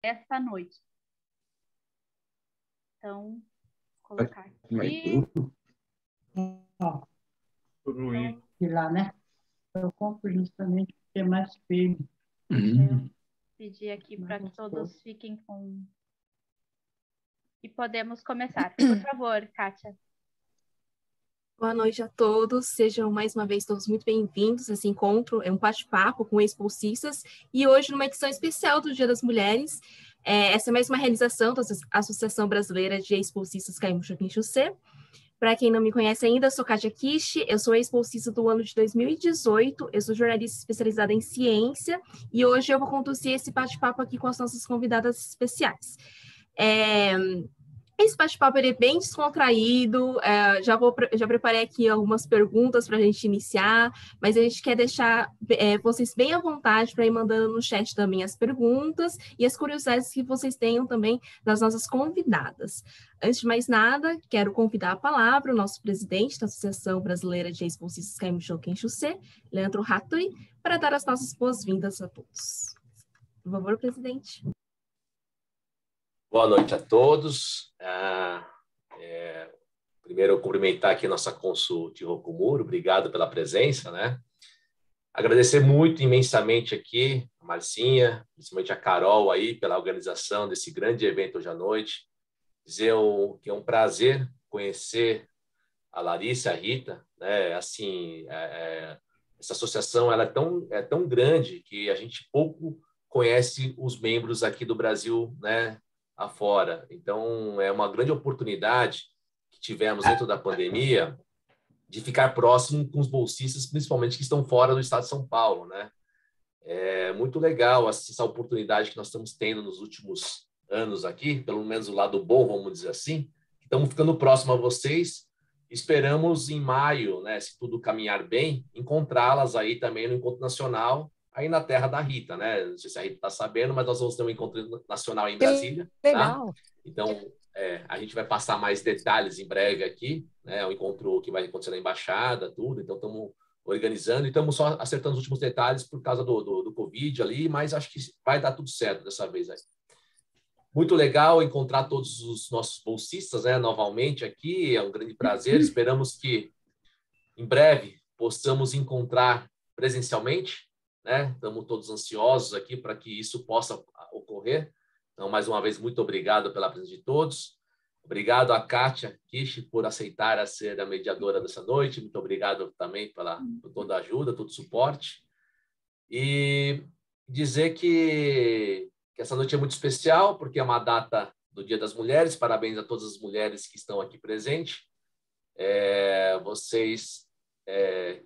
esta noite. Então, vou colocar aqui. E lá, né? Eu compro justamente porque é mais firme. Eu pedi aqui para que todos fiquem com... E podemos começar. Por favor, Kátia. Boa noite a todos, sejam mais uma vez todos muito bem-vindos a esse encontro, é um bate-papo com ex-bolsistas e hoje numa edição especial do Dia das Mulheres. Essa é mais uma realização da Associação Brasileira de Ex-Bolsistas Caimo Chupinchucê. Para quem não me conhece ainda, eu sou Kátia Kishi, eu sou ex-bolsista do ano de 2018, eu sou jornalista especializada em ciência e hoje eu vou conduzir esse bate-papo aqui com as nossas convidadas especiais. Esse bate-papo é bem descontraído, já preparei aqui algumas perguntas para a gente iniciar, mas a gente quer deixar vocês bem à vontade para ir mandando no chat também as perguntas e as curiosidades que vocês tenham também das nossas convidadas. Antes de mais nada, quero convidar a palavra o nosso presidente da Associação Brasileira de Ex-Bolsistas Caimo Chupinchucê, Leandro Hattori, para dar as nossas boas-vindas a todos. Por favor, presidente. Boa noite a todos. Primeiro, eu cumprimentar aqui a nossa cônsul de Rocumuro, obrigado pela presença, né? Agradecer muito, imensamente aqui a Marcinha, principalmente a Carol aí, pela organização desse grande evento hoje à noite. Dizer que é um prazer conhecer a Larissa e a Rita, né? Assim, essa associação ela é tão grande que a gente pouco conhece os membros aqui do Brasil, né? Afora. Então, é uma grande oportunidade que tivemos dentro da pandemia de ficar próximo com os bolsistas, principalmente que estão fora do estado de São Paulo, né? É muito legal essa oportunidade que nós estamos tendo nos últimos anos aqui, pelo menos o lado bom, vamos dizer assim. Estamos ficando próximo a vocês. Esperamos em maio, né, se tudo caminhar bem, encontrá-las aí também no Encontro Nacional, aí na terra da Rita, né? Não sei se a Rita está sabendo, mas nós vamos ter um encontro nacional em Brasília. Legal. Tá? Então, a gente vai passar mais detalhes em breve aqui, né? O encontro que vai acontecer na Embaixada, tudo. Então, estamos organizando e estamos só acertando os últimos detalhes por causa do Covid ali, mas acho que vai dar tudo certo dessa vez aí. Muito legal encontrar todos os nossos bolsistas, né, novamente aqui, é um grande prazer. Esperamos que em breve possamos encontrar presencialmente, né? Estamos todos ansiosos aqui para que isso possa ocorrer. Então, mais uma vez, muito obrigado pela presença de todos. Obrigado a Kátia Kishi por aceitar ser a mediadora dessa noite. Muito obrigado também por toda a ajuda, todo o suporte. E dizer que essa noite é muito especial, porque é uma data do Dia das Mulheres. Parabéns a todas as mulheres que estão aqui presentes. Vocês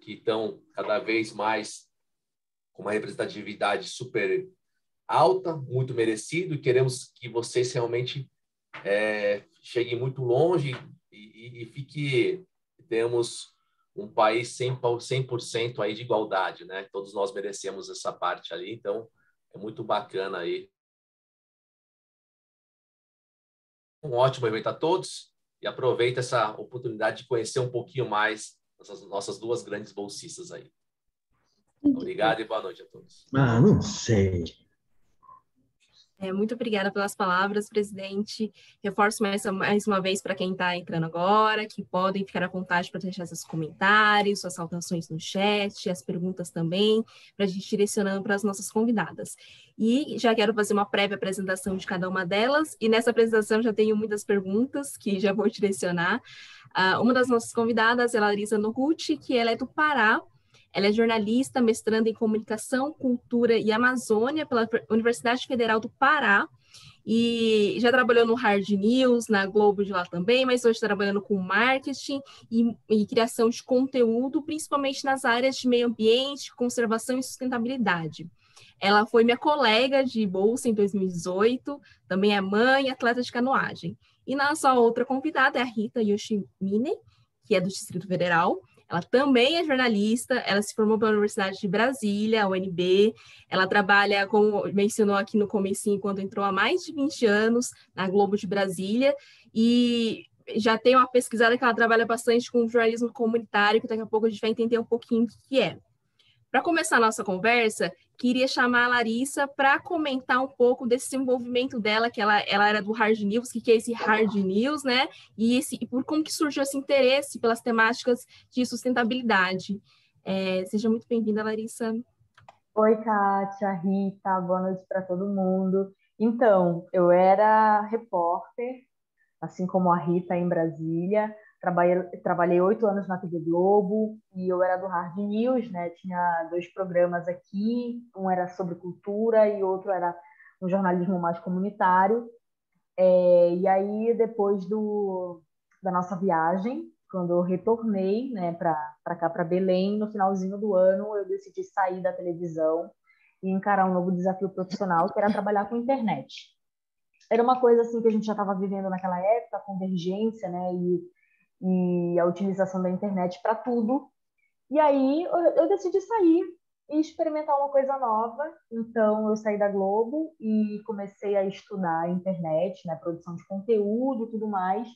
que estão cada vez mais com uma representatividade super alta, muito merecido, e queremos que vocês realmente cheguem muito longe e temos um país 100% aí de igualdade, né? Todos nós merecemos essa parte ali, então é muito bacana aí. Um ótimo evento a todos e aproveita essa oportunidade de conhecer um pouquinho mais essas nossas duas grandes bolsistas aí. Obrigado e boa noite a todos. Não sei. Muito obrigada pelas palavras, presidente. Reforço mais uma vez para quem está entrando agora, que podem ficar à vontade para deixar seus comentários, suas saudações no chat, as perguntas também, para a gente direcionando para as nossas convidadas. E já quero fazer uma prévia apresentação de cada uma delas, e nessa apresentação já tenho muitas perguntas que já vou direcionar. Uma das nossas convidadas é a Larissa Noguchi, que ela é do Pará. Ela é jornalista, mestranda em Comunicação, Cultura e Amazônia pela Universidade Federal do Pará e já trabalhou no Hard News, na Globo de lá também, mas hoje está trabalhando com marketing e criação de conteúdo, principalmente nas áreas de meio ambiente, conservação e sustentabilidade. Ela foi minha colega de bolsa em 2018, também é mãe e atleta de canoagem. E nossa outra convidada é a Rita Yoshimine, que é do Distrito Federal. Ela também é jornalista, ela se formou pela Universidade de Brasília, a UNB, ela trabalha, como mencionou aqui no comecinho, quando entrou há mais de 20 anos na Globo de Brasília, e já tem uma pesquisada que ela trabalha bastante com jornalismo comunitário, que daqui a pouco a gente vai entender um pouquinho o que é. Para começar a nossa conversa, queria chamar a Larissa para comentar um pouco desse envolvimento dela, que ela era do Hard News, que é esse Hard News, né? E por como que surgiu esse interesse pelas temáticas de sustentabilidade. Seja muito bem-vinda, Larissa. Oi, Kátia, Rita, boa noite para todo mundo. Então, eu era repórter, assim como a Rita em Brasília. Trabalhei 8 anos na TV Globo e eu era do Hard News, né? Tinha 2 programas aqui, um era sobre cultura e outro era um jornalismo mais comunitário. E aí, depois da nossa viagem, quando eu retornei, né, para cá, para Belém, no finalzinho do ano, eu decidi sair da televisão e encarar um novo desafio profissional, que era trabalhar com internet. Era uma coisa assim que a gente já estava vivendo naquela época, a convergência, né, e a utilização da internet para tudo. E aí eu decidi sair e experimentar uma coisa nova. Então eu saí da Globo e comecei a estudar a internet, né, produção de conteúdo e tudo mais.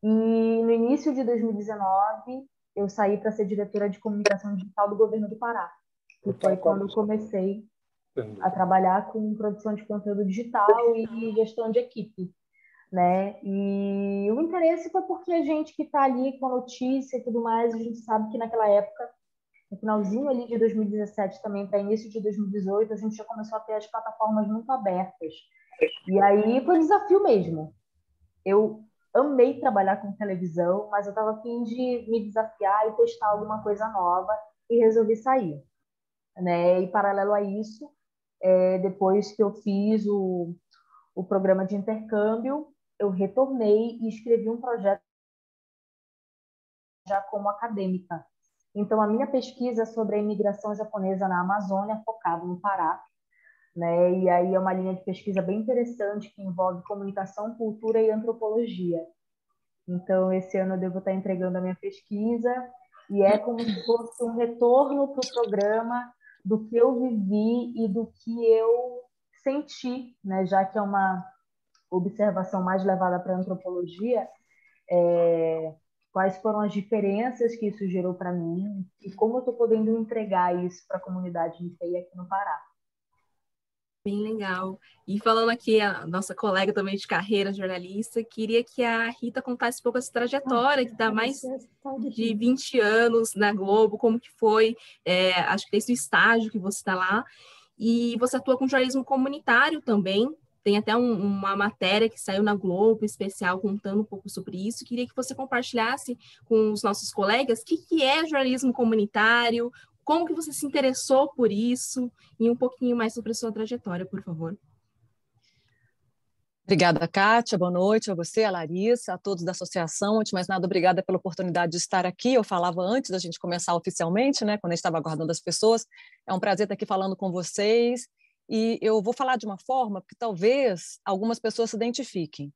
E no início de 2019 eu saí para ser diretora de comunicação digital do governo do Pará, que foi quando eu comecei a trabalhar com produção de conteúdo digital e gestão de equipe, né? E o interesse foi porque a gente que está ali com a notícia e tudo mais, a gente sabe que naquela época, no finalzinho ali de 2017 também para início de 2018, a gente já começou a ter as plataformas muito abertas. E aí foi um desafio mesmo. Eu amei trabalhar com televisão, mas eu estava a fim de me desafiar e testar alguma coisa nova e resolvi sair, né? E paralelo a isso, depois que eu fiz o programa de intercâmbio, eu retornei e escrevi um projeto já como acadêmica. Então, a minha pesquisa é sobre a imigração japonesa na Amazônia, focado no Pará, né? E aí é uma linha de pesquisa bem interessante que envolve comunicação, cultura e antropologia. Então, esse ano eu devo estar entregando a minha pesquisa e é como se fosse um retorno para o programa do que eu vivi e do que eu senti, né? Já que é uma observação mais levada para a antropologia, quais foram as diferenças que isso gerou para mim e como eu estou podendo entregar isso para a comunidade de TI aqui no Pará. Bem legal. E falando aqui, a nossa colega também de carreira, jornalista, queria que a Rita contasse um pouco essa trajetória, que dá mais de 20 anos na Globo, como que foi, acho que desde o estágio que você está lá, e você atua com jornalismo comunitário também, tem até uma matéria que saiu na Globo, especial, contando um pouco sobre isso. Queria que você compartilhasse com os nossos colegas o que é jornalismo comunitário, como que você se interessou por isso e um pouquinho mais sobre a sua trajetória, por favor. Obrigada, Kátia. Boa noite a você, a Larissa, a todos da associação. Antes de mais nada, obrigada pela oportunidade de estar aqui. Eu falava antes da gente começar oficialmente, né, quando a gente estava aguardando as pessoas. É um prazer estar aqui falando com vocês. E eu vou falar de uma forma que talvez algumas pessoas se identifiquem.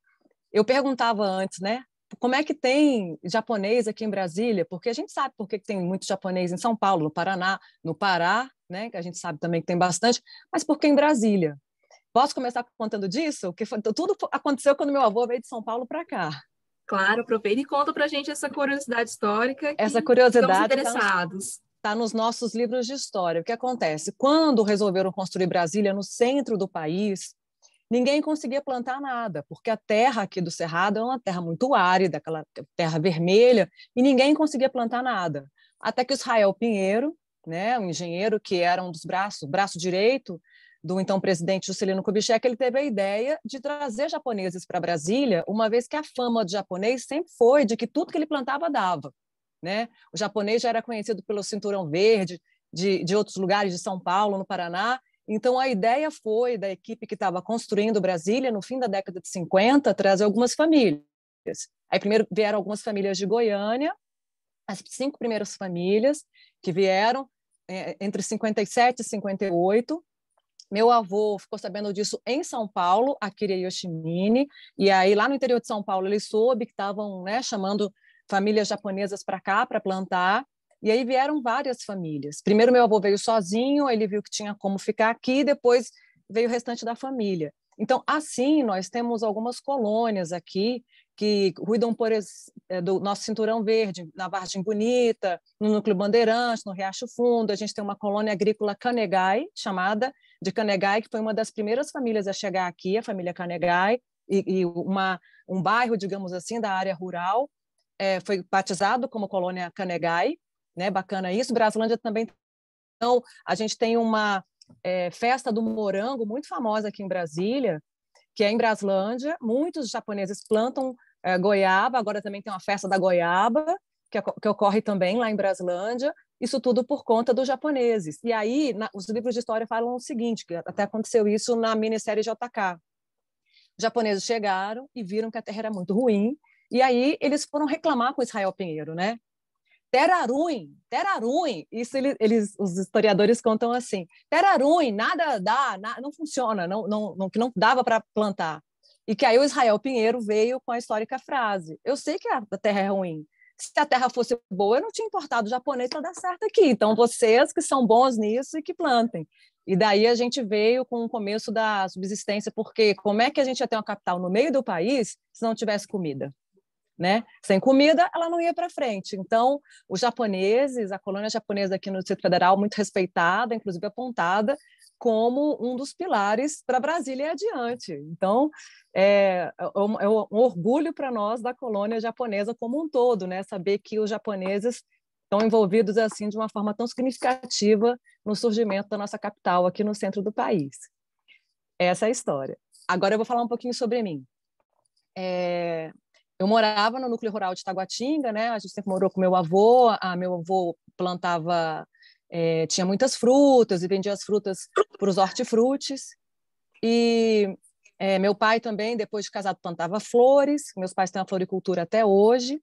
Eu perguntava antes, né? Como é que tem japonês aqui em Brasília? Porque a gente sabe por que tem muito japonês em São Paulo, no Paraná, no Pará, né? Que a gente sabe também que tem bastante, mas por que em Brasília? Posso começar contando disso? Porque tudo aconteceu quando meu avô veio de São Paulo para cá. Claro, aproveita e conta para a gente essa curiosidade histórica. Essa curiosidade estamos interessados. Está nos nossos livros de história. O que acontece? Quando resolveram construir Brasília no centro do país, ninguém conseguia plantar nada, porque a terra aqui do Cerrado é uma terra muito árida, aquela terra vermelha, e ninguém conseguia plantar nada. Até que o Israel Pinheiro, né, um engenheiro que era um dos braço direito do então presidente Juscelino Kubitschek, ele teve a ideia de trazer japoneses para Brasília, uma vez que a fama do japonês sempre foi de que tudo que ele plantava dava. Né? O japonês já era conhecido pelo Cinturão Verde, de outros lugares de São Paulo, no Paraná. Então, a ideia foi da equipe que estava construindo Brasília, no fim da década de 50, trazer algumas famílias. Aí, primeiro vieram algumas famílias de Goiânia, as 5 primeiras famílias que vieram entre 57 e 58. Meu avô ficou sabendo disso em São Paulo, Akira Yoshimine, e aí lá no interior de São Paulo ele soube que estavam, né, chamando famílias japonesas para cá para plantar, e aí vieram várias famílias. Primeiro meu avô veio sozinho, ele viu que tinha como ficar aqui, depois veio o restante da família. Então, assim, nós temos algumas colônias aqui que cuidam do nosso cinturão verde, na Vargem Bonita, no Núcleo Bandeirante, no Riacho Fundo. A gente tem uma colônia agrícola Canegai, chamada de Canegai, que foi uma das primeiras famílias a chegar aqui, a família Canegai, e um bairro, digamos assim, da área rural, foi batizado como colônia Canegai, né? Bacana isso. Braslândia também. Então, a gente tem uma festa do morango muito famosa aqui em Brasília, que é em Braslândia. Muitos japoneses plantam goiaba, agora também tem uma festa da goiaba, que ocorre também lá em Braslândia, isso tudo por conta dos japoneses. E aí, os livros de história falam o seguinte, que até aconteceu isso na minissérie JK. Os japoneses chegaram e viram que a terra era muito ruim, e aí eles foram reclamar com Israel Pinheiro, né? Terra ruim, isso os historiadores contam assim, terra ruim, nada dá, não funciona, que não dava para plantar. E que aí o Israel Pinheiro veio com a histórica frase, eu sei que a terra é ruim, se a terra fosse boa, eu não tinha importado o japonês para dar certo aqui, então vocês que são bons nisso e que plantem. E daí a gente veio com o começo da subsistência, porque como é que a gente ia ter uma capital no meio do país se não tivesse comida? Né? Sem comida, ela não ia para frente. Então, os japoneses, a colônia japonesa aqui no Distrito Federal, muito respeitada, inclusive apontada como um dos pilares para Brasília e adiante. Então, é um orgulho para nós da colônia japonesa como um todo, né? Saber que os japoneses estão envolvidos assim de uma forma tão significativa no surgimento da nossa capital aqui no centro do país. Essa é a história. Agora eu vou falar um pouquinho sobre mim. Eu morava no núcleo rural de Taguatinga, né? A gente sempre morou com meu avô. Meu avô plantava, tinha muitas frutas e vendia as frutas para os hortifrutis. E meu pai também, depois de casado, plantava flores. Meus pais têm uma floricultura até hoje.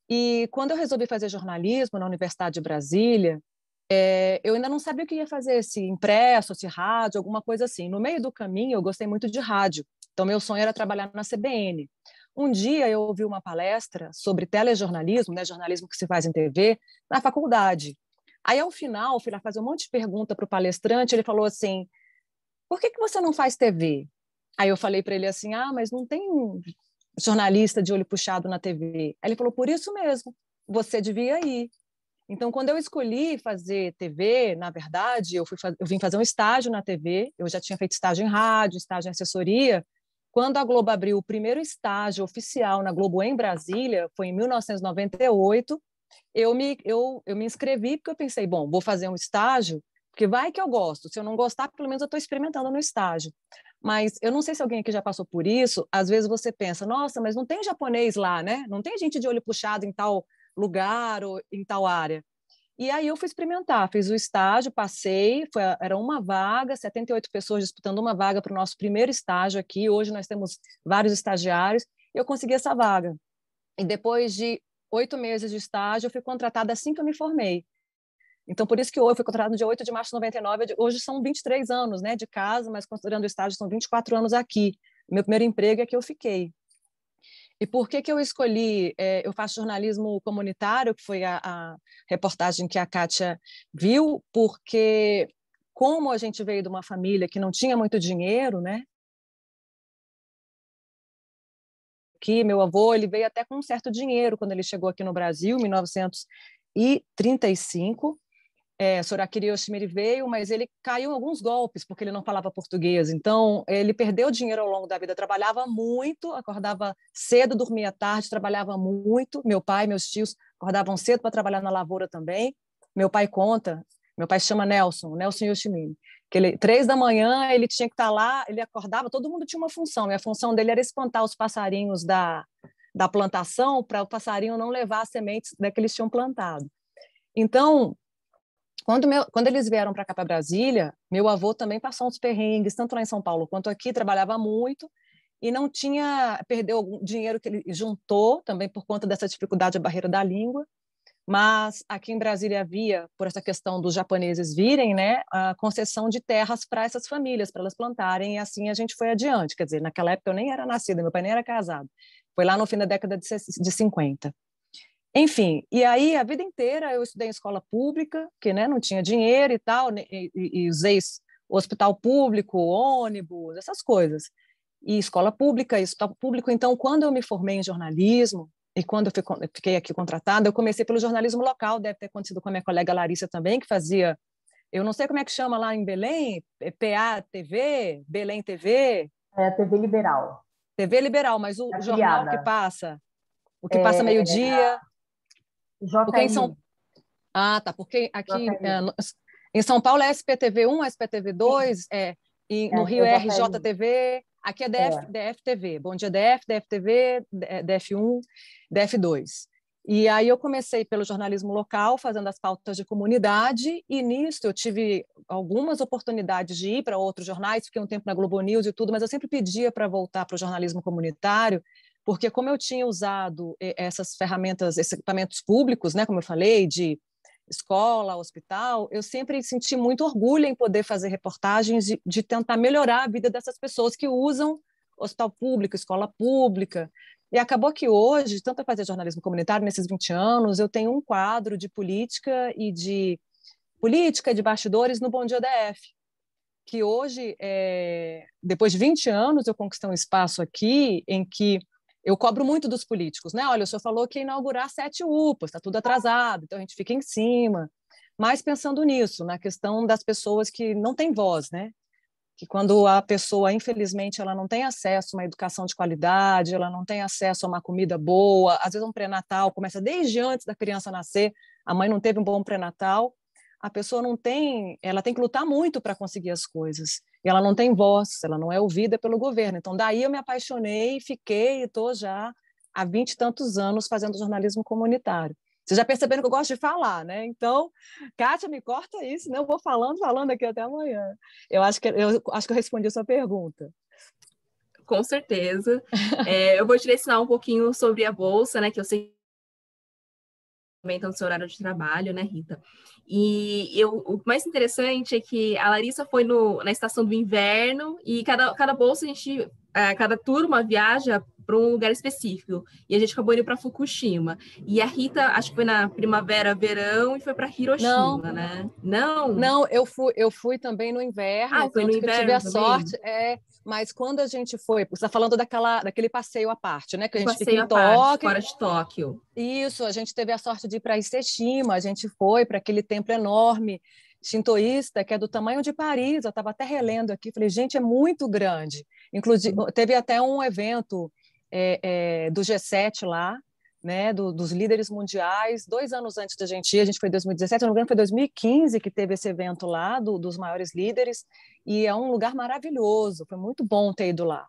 E quando eu resolvi fazer jornalismo na Universidade de Brasília, eu ainda não sabia o que ia fazer, se impresso, se rádio, alguma coisa assim. No meio do caminho, eu gostei muito de rádio. Então, meu sonho era trabalhar na CBN. Um dia eu ouvi uma palestra sobre telejornalismo, né, jornalismo que se faz em TV, na faculdade. Aí, ao final, fui lá fazer um monte de pergunta para o palestrante, ele falou assim, por que você não faz TV? Aí eu falei para ele assim, mas não tem jornalista de olho puxado na TV. Aí ele falou, por isso mesmo, você devia ir. Então, quando eu escolhi fazer TV, na verdade, eu vim fazer um estágio na TV, eu já tinha feito estágio em rádio, estágio em assessoria. Quando a Globo abriu o primeiro estágio oficial na Globo em Brasília, foi em 1998, eu me inscrevi porque eu pensei, bom, vou fazer um estágio, porque vai que eu gosto. Se eu não gostar, pelo menos eu estou experimentando no estágio. Mas eu não sei se alguém aqui já passou por isso, às vezes você pensa, nossa, mas não tem japonês lá, né? Não tem gente de olho puxado em tal lugar ou em tal área. E aí eu fui experimentar, fiz o estágio, passei, era uma vaga, 78 pessoas disputando uma vaga para o nosso primeiro estágio aqui, hoje nós temos vários estagiários, e eu consegui essa vaga. E depois de 8 meses de estágio, eu fui contratada assim que eu me formei. Então, por isso que eu fui contratada no dia 8 de março de 99, hoje são 23 anos, né, de casa, mas considerando o estágio, são 24 anos aqui. Meu primeiro emprego é que eu fiquei. E por que eu escolhi? Eu faço jornalismo comunitário, que foi a reportagem que a Kátia viu, porque como a gente veio de uma família que não tinha muito dinheiro, né? Que meu avô ele veio até com um certo dinheiro quando ele chegou aqui no Brasil, em 1935. Sorakiri Yoshimiri veio, mas ele caiu em alguns golpes, porque ele não falava português. Então, ele perdeu dinheiro ao longo da vida. Trabalhava muito, acordava cedo, dormia tarde, trabalhava muito. Meu pai, meus tios acordavam cedo para trabalhar na lavoura também. Meu pai chama Nelson Yoshimiri, que 3 da manhã ele tinha que estar lá, ele acordava, todo mundo tinha uma função, e a função dele era espantar os passarinhos da plantação para o passarinho não levar as sementes que eles tinham plantado. Então, quando eles vieram para cá, para Brasília, meu avô também passou uns perrengues, tanto lá em São Paulo quanto aqui, trabalhava muito e não tinha, perdeu algum dinheiro que ele juntou, também por conta dessa dificuldade, a barreira da língua, mas aqui em Brasília havia, por essa questão dos japoneses virem, né, a concessão de terras para essas famílias, para elas plantarem, e assim a gente foi adiante. Quer dizer, naquela época eu nem era nascida, meu pai nem era casado. Foi lá no fim da década de 50. Enfim, e aí a vida inteira eu estudei em escola pública, que né, não tinha dinheiro e tal, e usei o hospital público, ônibus, essas coisas. e escola pública, hospital público. Então, quando eu me formei em jornalismo, e quando eu fiquei aqui contratada, eu comecei pelo jornalismo local, deve ter acontecido com a minha colega Larissa também, que fazia, eu não sei como é que chama lá em Belém, PA-TV, Belém TV? É a TV Liberal. TV Liberal, mas o jornal que passa, meio-dia... Porque em São... Ah, tá, porque aqui em São Paulo é SPTV1, SPTV2, e no Rio é RJTV, aqui é DFTV, Bom Dia DF, DFTV, DF1, DF2. E aí eu comecei pelo jornalismo local, fazendo as pautas de comunidade, e nisso eu tive algumas oportunidades de ir para outros jornais, fiquei um tempo na Globo News e tudo, mas eu sempre pedia para voltar para o jornalismo comunitário, porque como eu tinha usado essas ferramentas, esses equipamentos públicos, né, como eu falei, de escola, hospital, eu sempre senti muito orgulho em poder fazer reportagens de tentar melhorar a vida dessas pessoas que usam hospital público, escola pública. E acabou que hoje, tanto a fazer jornalismo comunitário, nesses 20 anos, eu tenho um quadro de política e de bastidores no Bom Dia DF, que hoje, depois de 20 anos, eu conquistei um espaço aqui em que eu cobro muito dos políticos, né? Olha, o senhor falou que ia inaugurar 7 UPAs, está tudo atrasado, então a gente fica em cima. Mas pensando nisso, na questão das pessoas que não têm voz, né? Que quando a pessoa, infelizmente, ela não tem acesso a uma educação de qualidade, ela não tem acesso a uma comida boa, às vezes um pré-natal começa desde antes da criança nascer, a mãe não teve um bom pré-natal, a pessoa não tem, ela tem que lutar muito para conseguir as coisas, e ela não tem voz, ela não é ouvida pelo governo. Então, daí eu me apaixonei, fiquei e estou já há 20 e tantos anos fazendo jornalismo comunitário. Vocês já perceberam que eu gosto de falar, né? Então, Kátia, me corta isso, né? Eu vou falando aqui até amanhã. Eu acho que eu respondi a sua pergunta. Com certeza. Eu vou te ensinar um pouquinho sobre a Bolsa, né? Que eu sei também está no seu horário de trabalho, né, Rita? E o mais interessante é que a Larissa foi na estação do inverno e cada bolsa cada turma viaja para um lugar específico. E a gente acabou indo para Fukushima. E a Rita, acho que foi na primavera, verão, e foi para Hiroshima, né? Não, eu fui também no inverno, foi no inverno, que eu tive a sorte, mas quando a gente foi, você está falando daquele passeio à parte, né? Que a gente fica em Tóquio. Fora de Tóquio. Isso, a gente teve a sorte de ir para Ishishima, a gente foi para aquele templo enorme shintoísta, que é do tamanho de Paris. Eu estava até relendo aqui, falei, gente, é muito grande. Inclusive, teve até um evento do G7 lá, né, dos líderes mundiais, 2 anos antes da gente ir, a gente foi em 2017, não me engano, foi 2015 que teve esse evento lá, dos maiores líderes, e é um lugar maravilhoso, foi muito bom ter ido lá.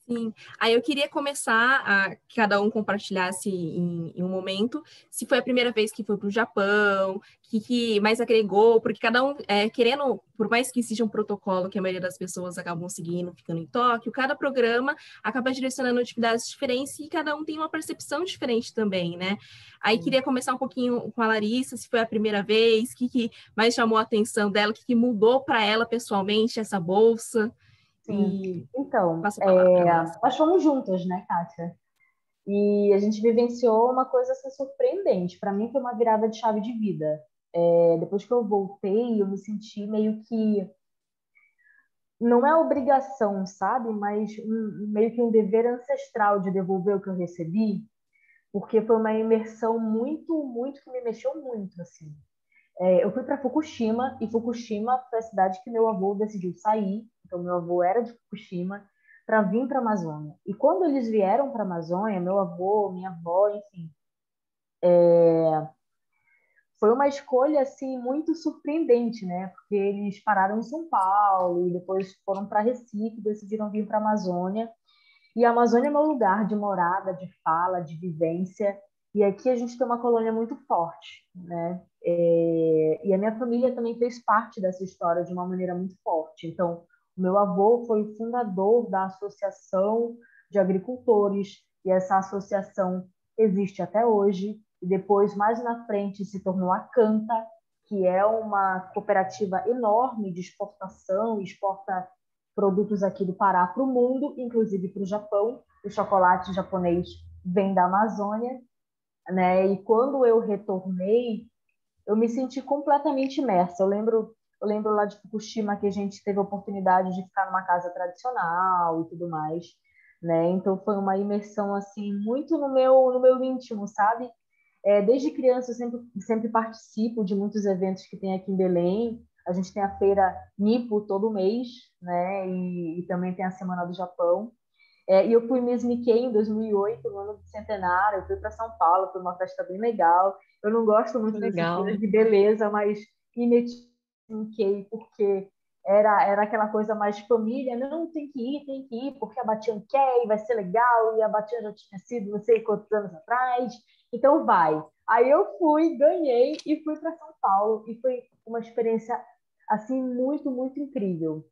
Sim, aí eu queria começar a cada um compartilhasse em um momento, se foi a primeira vez que foi para o Japão, que mais agregou, porque cada um, querendo, por mais que seja um protocolo que a maioria das pessoas acabam seguindo, ficando em Tóquio, cada programa acaba direcionando atividades diferentes e cada um tem uma percepção diferente também, né? Aí queria começar um pouquinho com a Larissa, se foi a primeira vez, o que mais chamou a atenção dela, o que mudou para ela pessoalmente essa bolsa. Sim. Então, nós fomos juntas, né, Kátia? E a gente vivenciou uma coisa assim, surpreendente. Para mim foi uma virada de chave de vida. Depois que eu voltei, eu me senti meio que... Não é obrigação, sabe? Mas meio que um dever ancestral de devolver o que eu recebi, porque foi uma imersão muito, muito, que me mexeu muito, assim. Eu fui para Fukushima, e Fukushima foi a cidade que meu avô decidiu sair, então meu avô era de Fukushima, para vir para a Amazônia. E quando eles vieram para a Amazônia, meu avô, minha avó, enfim, foi uma escolha assim muito surpreendente, né? Porque eles pararam em São Paulo e depois foram para Recife, decidiram vir para a Amazônia. E a Amazônia é meu lugar de morada, de fala, de vivência. E aqui a gente tem uma colônia muito forte, né? E a minha família também fez parte dessa história de uma maneira muito forte. Então, o meu avô foi o fundador da Associação de Agricultores, e essa associação existe até hoje. E depois, mais na frente, se tornou a Canta, que é uma cooperativa enorme de exportação, exporta produtos aqui do Pará para o mundo, inclusive para o Japão. O chocolate japonês vem da Amazônia, né? E quando eu retornei, eu me senti completamente imersa. Eu lembro Eu lembro lá de Fukushima que a gente teve a oportunidade de ficar numa casa tradicional e tudo mais, né? Então foi uma imersão assim muito no meu íntimo, sabe? Desde criança eu sempre participo de muitos eventos que tem aqui em Belém. A gente tem a feira Nipo todo mês, né? E também tem a Semana do Japão. E eu fui Miss Nikkei em 2008, no ano do centenário. Eu fui para São Paulo, foi uma festa bem legal. Eu não gosto muito dessas Legal. coisas de beleza, mas me meti em Nikkei porque era aquela coisa mais família. Não, tem que ir, porque a Batian quer e vai ser legal. E a Batian já tinha sido não sei quantos anos atrás. Então vai. Aí eu fui, ganhei e fui para São Paulo. E foi uma experiência assim muito, muito incrível.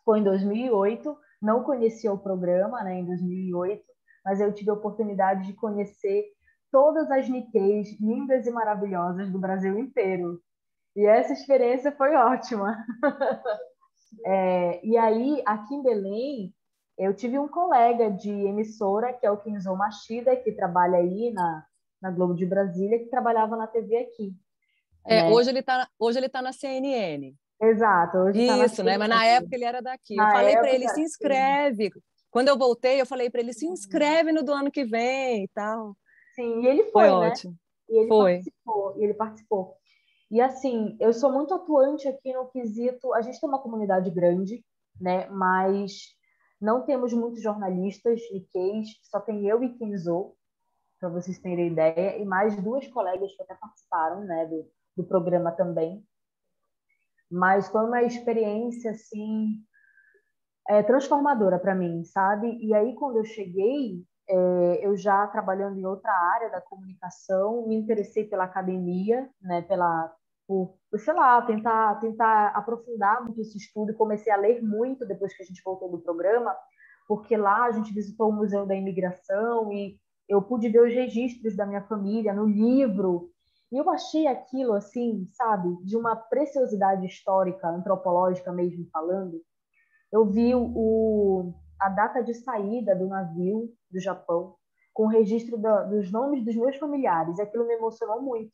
Foi em 2008, não conhecia o programa, né, em 2008, mas eu tive a oportunidade de conhecer todas as Nikkeis lindas e maravilhosas do Brasil inteiro. E essa experiência foi ótima. E aí, aqui em Belém, eu tive um colega de emissora, que é o Kenzo Machida, que trabalha aí na Globo de Brasília, que trabalhava na TV aqui. Né? Hoje ele tá na CNN. Exato. Hoje isso, né? Mas na época ele era daqui. Eu Na falei para ele, época, se inscreve. Quando eu voltei, eu falei para ele, se inscreve no do ano que vem e tal. Sim, e ele Foi né? ótimo. E Foi. ele participou. E assim, eu sou muito atuante aqui no quesito. A gente tem uma comunidade grande, né? Mas não temos muitos jornalistas Nikkeis, só tem eu e Kenzo, para vocês terem ideia, e mais duas colegas que até participaram, né, do programa também. Mas foi uma experiência assim transformadora para mim, sabe? E aí quando eu cheguei, eu já trabalhando em outra área da comunicação, me interessei pela academia, né? Por, sei lá, tentar aprofundar muito esse estudo e comecei a ler muito depois que a gente voltou do programa, porque lá a gente visitou o Museu da Imigração e eu pude ver os registros da minha família no livro. E eu achei aquilo, assim, sabe, de uma preciosidade histórica, antropológica mesmo falando. Eu vi a data de saída do navio do Japão, com o registro dos nomes dos meus familiares, e aquilo me emocionou muito.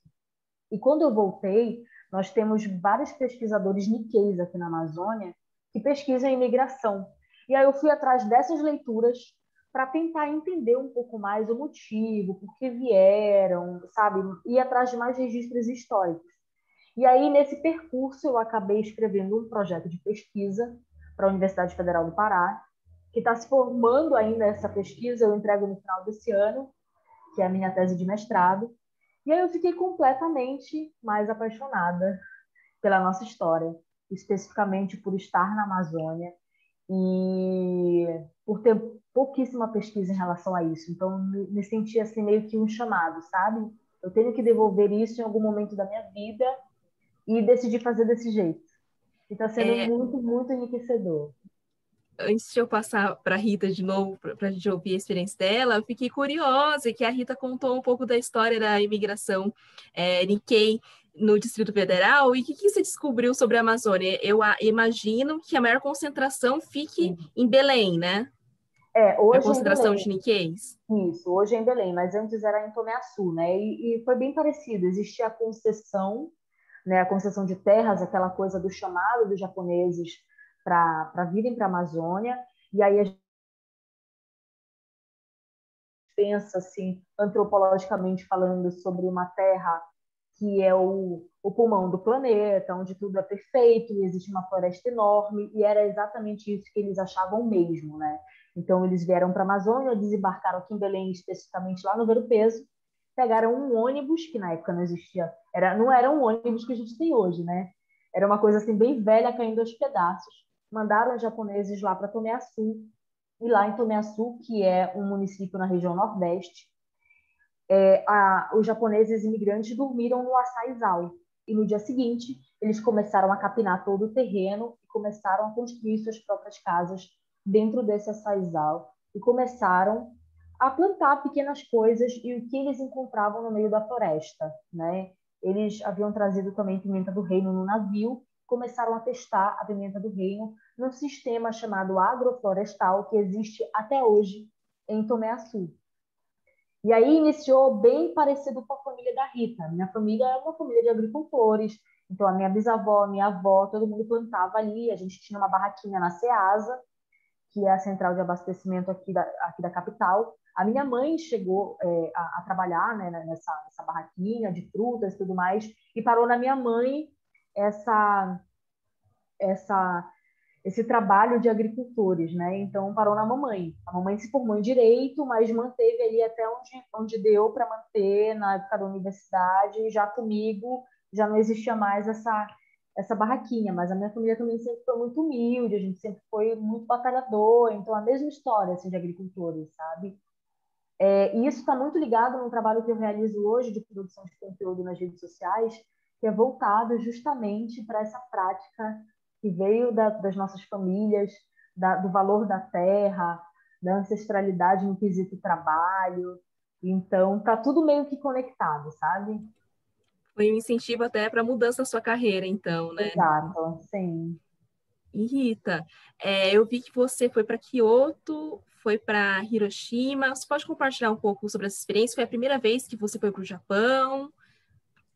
E quando eu voltei, nós temos vários pesquisadores Nikkeis aqui na Amazônia que pesquisam imigração. E aí eu fui atrás dessas leituras para tentar entender um pouco mais o motivo, por que vieram, sabe? Ir atrás de mais registros históricos. E aí, nesse percurso, eu acabei escrevendo um projeto de pesquisa para a Universidade Federal do Pará, que está se formando ainda essa pesquisa, eu entrego no final desse ano, que é a minha tese de mestrado. E aí eu fiquei completamente mais apaixonada pela nossa história, especificamente por estar na Amazônia e por ter pouquíssima pesquisa em relação a isso. Então, me senti assim meio que um chamado, sabe? Eu tenho que devolver isso em algum momento da minha vida e decidi fazer desse jeito. E está sendo muito, muito enriquecedor. Antes de eu passar para a Rita de novo, para a gente ouvir a experiência dela, eu fiquei curiosa que a Rita contou um pouco da história da imigração Nikkei no Distrito Federal. E o que você descobriu sobre a Amazônia? Eu imagino que a maior concentração fique em Belém, né? Hoje a concentração de Nikkeis. Isso, hoje é em Belém, mas antes era em Tomé Açu, né? E foi bem parecido. Existia a concessão, né? A concessão de terras, aquela coisa do chamado dos japoneses para virem para a Amazônia. E aí a gente pensa assim, antropologicamente falando, sobre uma terra que é o pulmão do planeta, onde tudo é perfeito, e existe uma floresta enorme, e era exatamente isso que eles achavam mesmo, né? Então, eles vieram para a Amazônia, desembarcaram aqui em Belém, especificamente lá no Ver o Peso, pegaram um ônibus, que na época não existia, não era um ônibus que a gente tem hoje, né? Era uma coisa assim, bem velha, caindo aos pedaços. Mandaram os japoneses lá para Tomé Açu, e lá em Tomé Açu, que é um município na região Nordeste, os japoneses imigrantes dormiram no açaizal. E no dia seguinte, eles começaram a capinar todo o terreno e começaram a construir suas próprias casas dentro desse açaizal. E começaram a plantar pequenas coisas e o que eles encontravam no meio da floresta, né? Eles haviam trazido também pimenta do reino no navio, começaram a testar a pimenta do reino num sistema chamado agroflorestal que existe até hoje em Tomé Açu. E aí iniciou bem parecido com a família da Rita. Minha família é uma família de agricultores, Então, a minha bisavó, a minha avó, todo mundo plantava ali. A gente tinha uma barraquinha na Ceasa, que é a central de abastecimento aqui da capital. A minha mãe chegou a trabalhar, né, nessa barraquinha de frutas e tudo mais, e parou na minha mãe esse trabalho de agricultores, né? Então, parou na mamãe. A mamãe se formou em Direito, mas manteve ali até onde deu para manter na época da universidade. Já comigo, já não existia mais essa barraquinha, mas a minha família também sempre foi muito humilde, a gente sempre foi muito batalhador, então a mesma história assim, de agricultores, sabe? E isso está muito ligado no trabalho que eu realizo hoje de produção de conteúdo nas redes sociais, que é voltado justamente para essa prática que veio das nossas famílias, do valor da terra, da ancestralidade no quesito trabalho. Então, tá tudo meio que conectado, sabe? Foi um incentivo até para a mudança da sua carreira, então, né? Exato, sim. E Rita, eu vi que você foi para Kyoto, foi para Hiroshima. Você pode compartilhar um pouco sobre essa experiência? Foi a primeira vez que você foi para o Japão?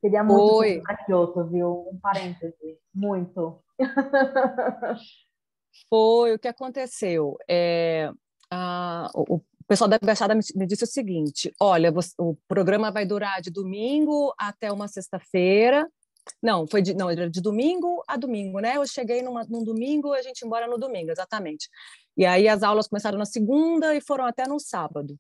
Queria muito ir para Kyoto, viu? Um parêntese. Muito. Foi o que aconteceu. O pessoal da embaixada me disse o seguinte: olha, o programa vai durar de domingo até uma sexta-feira. Não, de domingo a domingo, né? Eu cheguei num domingo, a gente ia embora no domingo, exatamente. E aí as aulas começaram na segunda e foram até no sábado.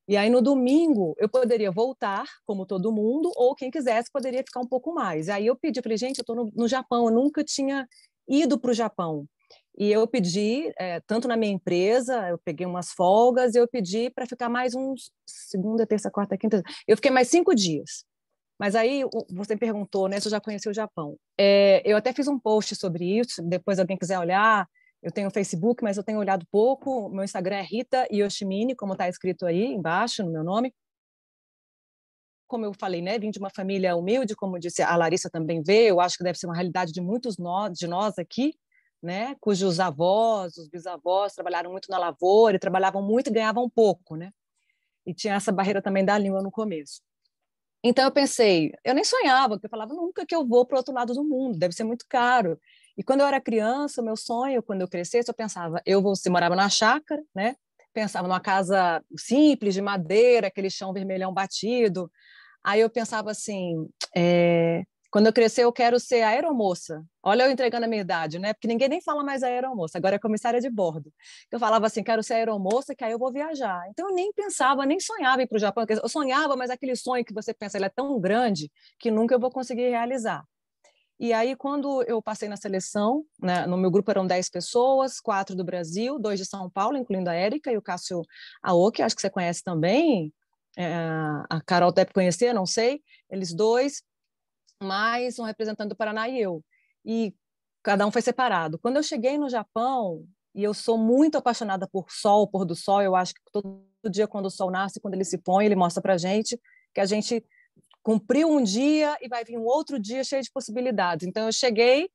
E aí no domingo eu poderia voltar, como todo mundo, ou quem quisesse poderia ficar um pouco mais. Aí eu pedi, gente, eu estou no Japão, eu nunca tinha ido para o Japão. E eu pedi, tanto na minha empresa, eu peguei umas folgas, e eu pedi para ficar mais segunda, terça, quarta, quinta. Eu fiquei mais 5 dias. Mas aí você perguntou, né, se eu já conheci o Japão. Eu até fiz um post sobre isso, depois alguém quiser olhar. Eu tenho Facebook, mas eu tenho olhado pouco. Meu Instagram é Rita Yoshimine, como está escrito aí embaixo no meu nome. Como eu falei, né, vim de uma família humilde, como disse a Larissa também vê. Eu acho que deve ser uma realidade de muitos de nós aqui, né, cujos avós, os bisavós trabalharam muito na lavoura, e trabalhavam muito e ganhavam pouco, né? E tinha essa barreira também da língua no começo. Então eu pensei, eu nem sonhava, porque eu falava nunca que eu vou para o outro lado do mundo, deve ser muito caro. E quando eu era criança, o meu sonho, quando eu crescesse, eu pensava, você morava numa chácara, né? Pensava numa casa simples, de madeira, aquele chão vermelhão batido. Aí eu pensava assim, quando eu crescer, eu quero ser aeromoça. Olha eu entregando a minha idade, né? Porque ninguém nem fala mais aeromoça, agora é comissária de bordo. Eu falava assim, quero ser aeromoça, que aí eu vou viajar. Então eu nem pensava, nem sonhava em ir para o Japão. Eu sonhava, mas aquele sonho que você pensa, ele é tão grande que nunca eu vou conseguir realizar. E aí, quando eu passei na seleção, né, no meu grupo eram 10 pessoas, 4 do Brasil, 2 de São Paulo, incluindo a Érica e o Cássio Aoki, acho que você conhece também. A Carol deve conhecer, não sei. Eles 2, mais um representante do Paraná e eu. E cada um foi separado. Quando eu cheguei no Japão, e eu sou muito apaixonada por sol, pôr do sol, eu acho que todo dia quando o sol nasce, quando ele se põe, ele mostra pra gente que a gente cumpriu um dia e vai vir um outro dia cheio de possibilidades. Então, eu cheguei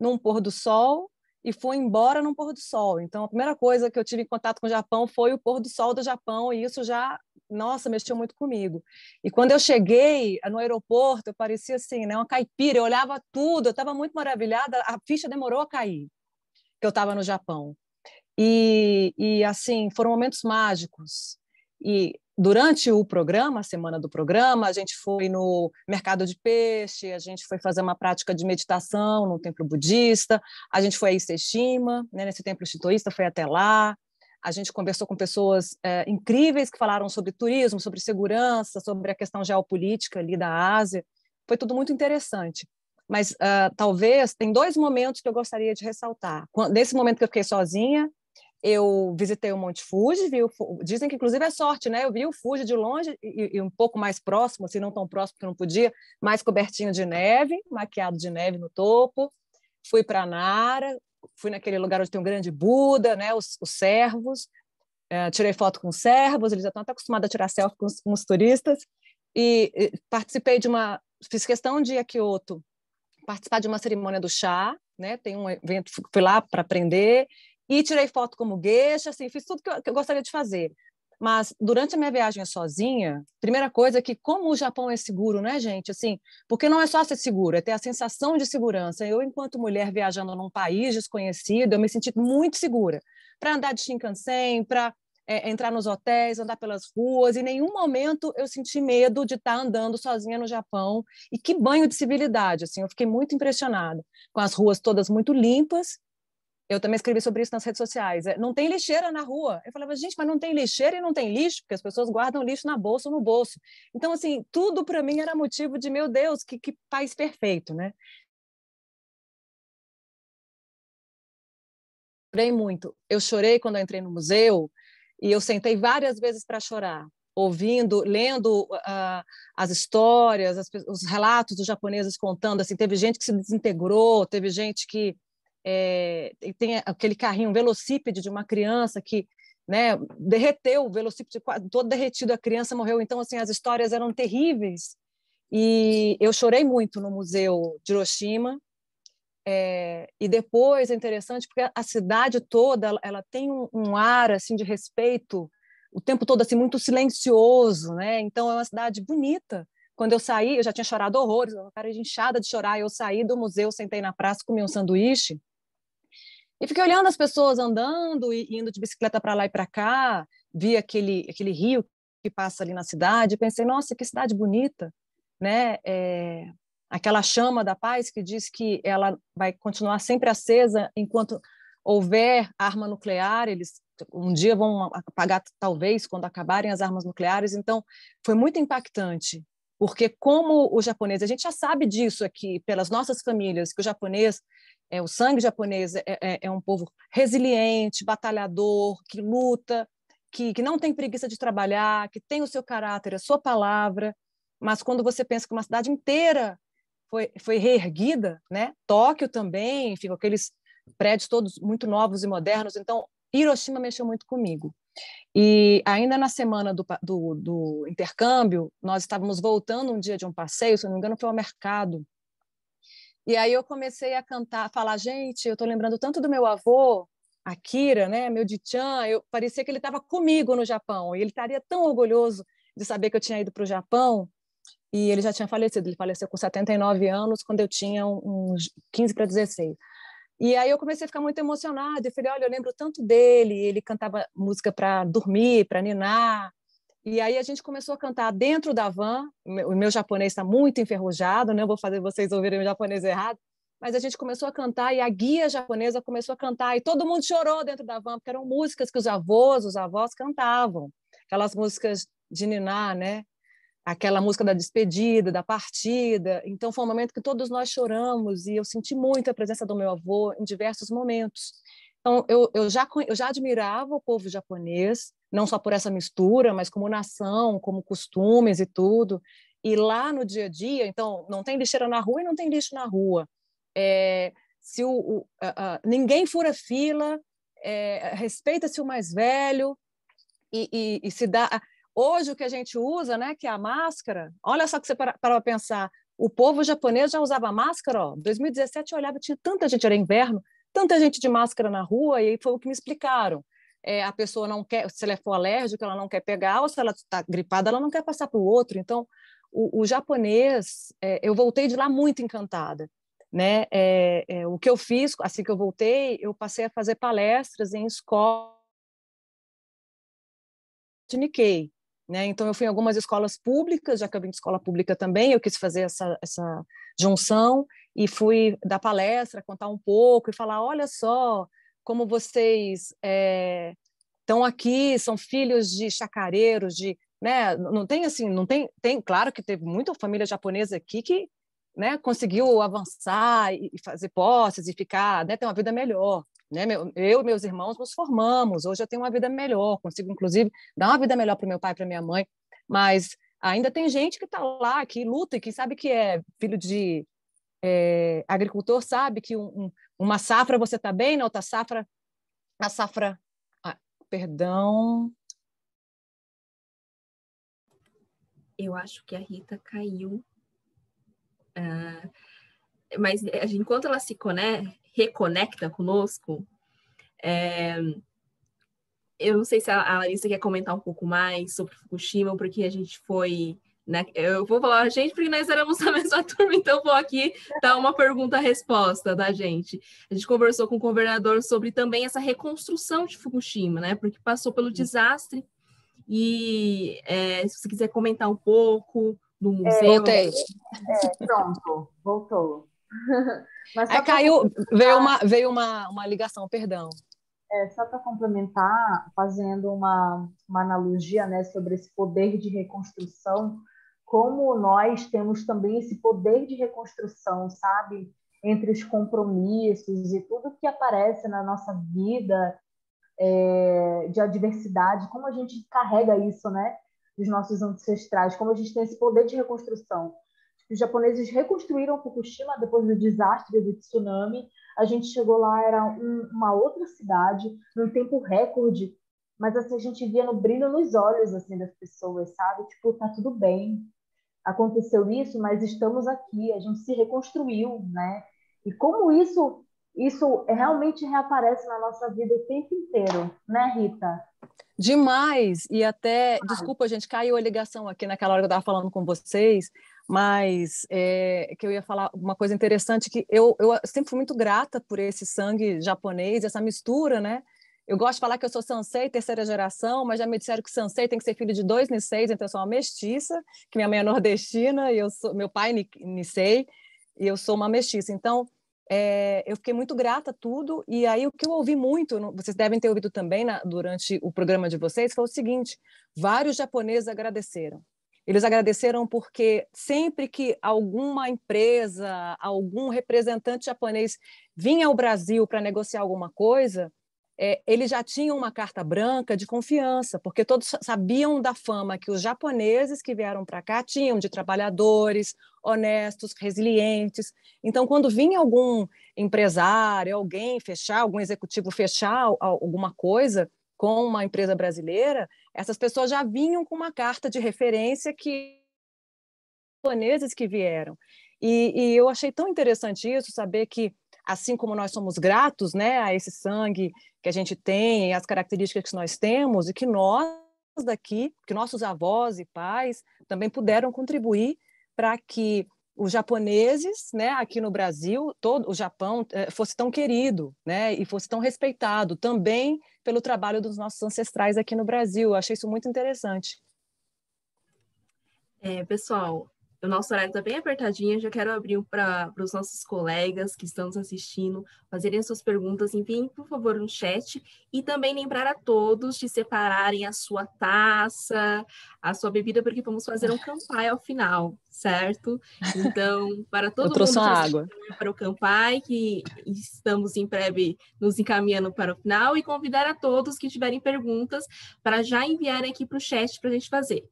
num pôr do sol e fui embora num pôr do sol. Então, a primeira coisa que eu tive em contato com o Japão foi o pôr do sol do Japão, e isso já, nossa, mexeu muito comigo. E quando eu cheguei no aeroporto, eu parecia assim, né, uma caipira, eu olhava tudo, eu estava muito maravilhada, a ficha demorou a cair, que eu estava no Japão. E assim, foram momentos mágicos. E durante o programa, a semana do programa, a gente foi no mercado de peixe, a gente foi fazer uma prática de meditação no templo budista, a gente foi a Ise-shima, né, nesse templo shintoísta, foi até lá, a gente conversou com pessoas incríveis que falaram sobre turismo, sobre segurança, sobre a questão geopolítica ali da Ásia, foi tudo muito interessante. Mas talvez, tem 2 momentos que eu gostaria de ressaltar. Nesse momento que eu fiquei sozinha, eu visitei o Monte Fuji, dizem que inclusive é sorte, né? Eu vi o Fuji de longe e um pouco mais próximo, assim, não tão próximo que eu não podia, mais cobertinho de neve, maquiado de neve no topo. Fui para Nara, fui naquele lugar onde tem um grande Buda, né? Os servos, tirei foto com os servos, eles já estão até acostumados a tirar selfie com os turistas, e participei fiz questão de ir a Kyoto, participar de uma cerimônia do chá, né? Tem um evento, fui lá para aprender, e tirei foto como geisha, assim, fiz tudo que eu gostaria de fazer. Mas durante a minha viagem sozinha, primeira coisa é que como o Japão é seguro, né, gente? Assim, porque não é só ser seguro, é ter a sensação de segurança. Eu, enquanto mulher viajando num país desconhecido, eu me senti muito segura para andar de Shinkansen, para entrar nos hotéis, andar pelas ruas. Em nenhum momento eu senti medo de estar andando sozinha no Japão. E que banho de civilidade, assim, eu fiquei muito impressionada com as ruas todas muito limpas. Eu também escrevi sobre isso nas redes sociais. Não tem lixeira na rua. Eu falava, gente, mas não tem lixeira e não tem lixo, porque as pessoas guardam lixo na bolsa ou no bolso. Então, assim, tudo para mim era motivo de, meu Deus, que país perfeito, né? Chorei muito. Eu chorei quando eu entrei no museu e eu sentei várias vezes para chorar, ouvindo, lendo as histórias, os relatos dos japoneses contando. Assim, teve gente que se desintegrou, teve gente que tem aquele carrinho, um velocípede de uma criança que, né, derreteu, o velocípede todo derretido, a criança morreu. Então, assim, as histórias eram terríveis. E eu chorei muito no museu de Hiroshima. E depois é interessante porque a cidade toda ela tem um ar assim de respeito o tempo todo, assim, muito silencioso, né? Então é uma cidade bonita. Quando eu saí, eu já tinha chorado horrores, eu cara inchada de chorar. Eu saí do museu, sentei na praça, comi um sanduíche e fiquei olhando as pessoas andando e indo de bicicleta para lá e para cá. Vi aquele rio que passa ali na cidade e pensei, nossa, que cidade bonita, né? Aquela chama da paz que diz que ela vai continuar sempre acesa enquanto houver arma nuclear. Eles um dia vão apagar, talvez, quando acabarem as armas nucleares. Então, foi muito impactante, porque como o japonês, a gente já sabe disso aqui, pelas nossas famílias, que o japonês, o sangue japonês é um povo resiliente, batalhador, que luta, que não tem preguiça de trabalhar, que tem o seu caráter, a sua palavra. Mas quando você pensa que uma cidade inteira foi reerguida, né? Tóquio também, enfim, aqueles prédios todos muito novos e modernos. Então, Hiroshima mexeu muito comigo. E ainda na semana do intercâmbio, nós estávamos voltando um dia de um passeio, se não me engano, foi ao mercado. E aí eu comecei a cantar, a falar, gente, eu estou lembrando tanto do meu avô, Akira, né, meu Dichan, parecia que ele estava comigo no Japão, e ele estaria tão orgulhoso de saber que eu tinha ido para o Japão. E ele já tinha falecido, ele faleceu com 79 anos, quando eu tinha uns 15 para 16. E aí eu comecei a ficar muito emocionada, e falei, olha, eu lembro tanto dele, ele cantava música para dormir, para ninar. E aí a gente começou a cantar dentro da van. O meu japonês está muito enferrujado, não vou fazer vocês ouvirem o japonês errado, mas a gente começou a cantar e a guia japonesa começou a cantar e todo mundo chorou dentro da van, porque eram músicas que os avós cantavam, aquelas músicas de ninar, né? Aquela música da despedida, da partida. Então foi um momento que todos nós choramos e eu senti muito a presença do meu avô em diversos momentos. Então eu já admirava o povo japonês, não só por essa mistura, mas como nação, como costumes e tudo. E lá no dia a dia, então não tem lixeira na rua e não tem lixo na rua. Se ninguém fura fila, respeita-se o mais velho e se dá. Hoje, o que a gente usa, né, que é a máscara, olha só que você para pensar, o povo japonês já usava máscara, ó. Em 2017 eu olhava, tinha tanta gente, era inverno, tanta gente de máscara na rua, e aí foi o que me explicaram. A pessoa não quer, se ela for alérgica, ela não quer pegar, ou se ela está gripada, ela não quer passar para o outro. Então, o japonês, eu voltei de lá muito encantada. Né? O que eu fiz, assim que eu voltei, eu passei a fazer palestras em escola de Nikkei. Né? Então, eu fui em algumas escolas públicas, já que eu vim de escola pública também, eu quis fazer essa junção e fui dar palestra, contar um pouco e falar, olha só como vocês estão aqui, são filhos de chacareiros, né? Não tem assim, não tem, claro que teve muita família japonesa aqui que, né, conseguiu avançar e fazer posses e ficar, né, ter uma vida melhor. Né? Eu e meus irmãos nos formamos, hoje eu tenho uma vida melhor, consigo, inclusive, dar uma vida melhor para o meu pai e para minha mãe, mas ainda tem gente que está lá, que luta e que sabe que é filho de agricultor, sabe que uma safra você está bem, na outra safra, a safra... perdão... Eu acho que a Rita caiu. Mas enquanto ela se reconecta conosco, Eu não sei se a Larissa quer comentar um pouco mais sobre Fukushima, porque a gente foi... Né? Eu vou falar a gente porque nós éramos da mesma turma, então vou aqui dar uma pergunta-resposta da gente. A gente conversou com o governador sobre também essa reconstrução de Fukushima, né? Porque passou pelo desastre. E se você quiser comentar um pouco do museu... Voltei. Pronto, voltou. Mas Aí caiu, veio uma ligação, perdão. Só para complementar, fazendo uma analogia, né, sobre esse poder de reconstrução, como nós temos também esse poder de reconstrução, sabe? Entre os compromissos e tudo que aparece na nossa vida de adversidade, como a gente carrega isso, né? Dos nossos ancestrais, como a gente tem esse poder de reconstrução. Os japoneses reconstruíram Fukushima depois do desastre do tsunami. A gente chegou lá, era uma outra cidade, num tempo recorde, mas assim, a gente via no brilho nos olhos assim, das pessoas, sabe? Tipo, tá tudo bem, aconteceu isso, mas estamos aqui, a gente se reconstruiu, né? E como isso realmente reaparece na nossa vida o tempo inteiro, né, Rita? Demais, e até, desculpa, gente, caiu a ligação aqui naquela hora que eu estava falando com vocês, mas que eu ia falar uma coisa interessante, que eu sempre fui muito grata por esse sangue japonês, essa mistura, né? Eu gosto de falar que eu sou Sansei, terceira geração, mas já me disseram que Sansei tem que ser filho de 2 Niseis, então eu sou uma mestiça, que minha mãe é nordestina, e meu pai Nisei, e eu sou uma mestiça. Então, eu fiquei muito grata a tudo, e aí o que eu ouvi muito, vocês devem ter ouvido também durante o programa de vocês, foi o seguinte: vários japoneses agradeceram. Eles agradeceram porque sempre que alguma empresa, algum representante japonês vinha ao Brasil para negociar alguma coisa, eles já tinham uma carta branca de confiança, porque todos sabiam da fama que os japoneses que vieram para cá tinham de trabalhadores, honestos, resilientes. Então, quando vinha algum empresário, algum executivo fechar alguma coisa com uma empresa brasileira, essas pessoas já vinham com uma carta de referência que japoneses que vieram. E eu achei tão interessante isso, saber que, assim como nós somos gratos, né, a esse sangue que a gente tem, as características que nós temos, e que nós daqui, que nossos avós e pais também puderam contribuir para que os japoneses, né, aqui no Brasil, todo o Japão fosse tão querido, né, e fosse tão respeitado também pelo trabalho dos nossos ancestrais aqui no Brasil. Eu achei isso muito interessante. Pessoal, o nosso horário está bem apertadinho, já quero abrir para os nossos colegas que estão nos assistindo, fazerem suas perguntas, enviem, por favor, no chat, e também lembrar a todos de separarem a sua taça, a sua bebida, porque vamos fazer um campai ao final, certo? Então, para todo mundo que água para o campai, que estamos em breve nos encaminhando para o final, e convidar a todos que tiverem perguntas para já enviarem aqui para o chat para a gente fazer.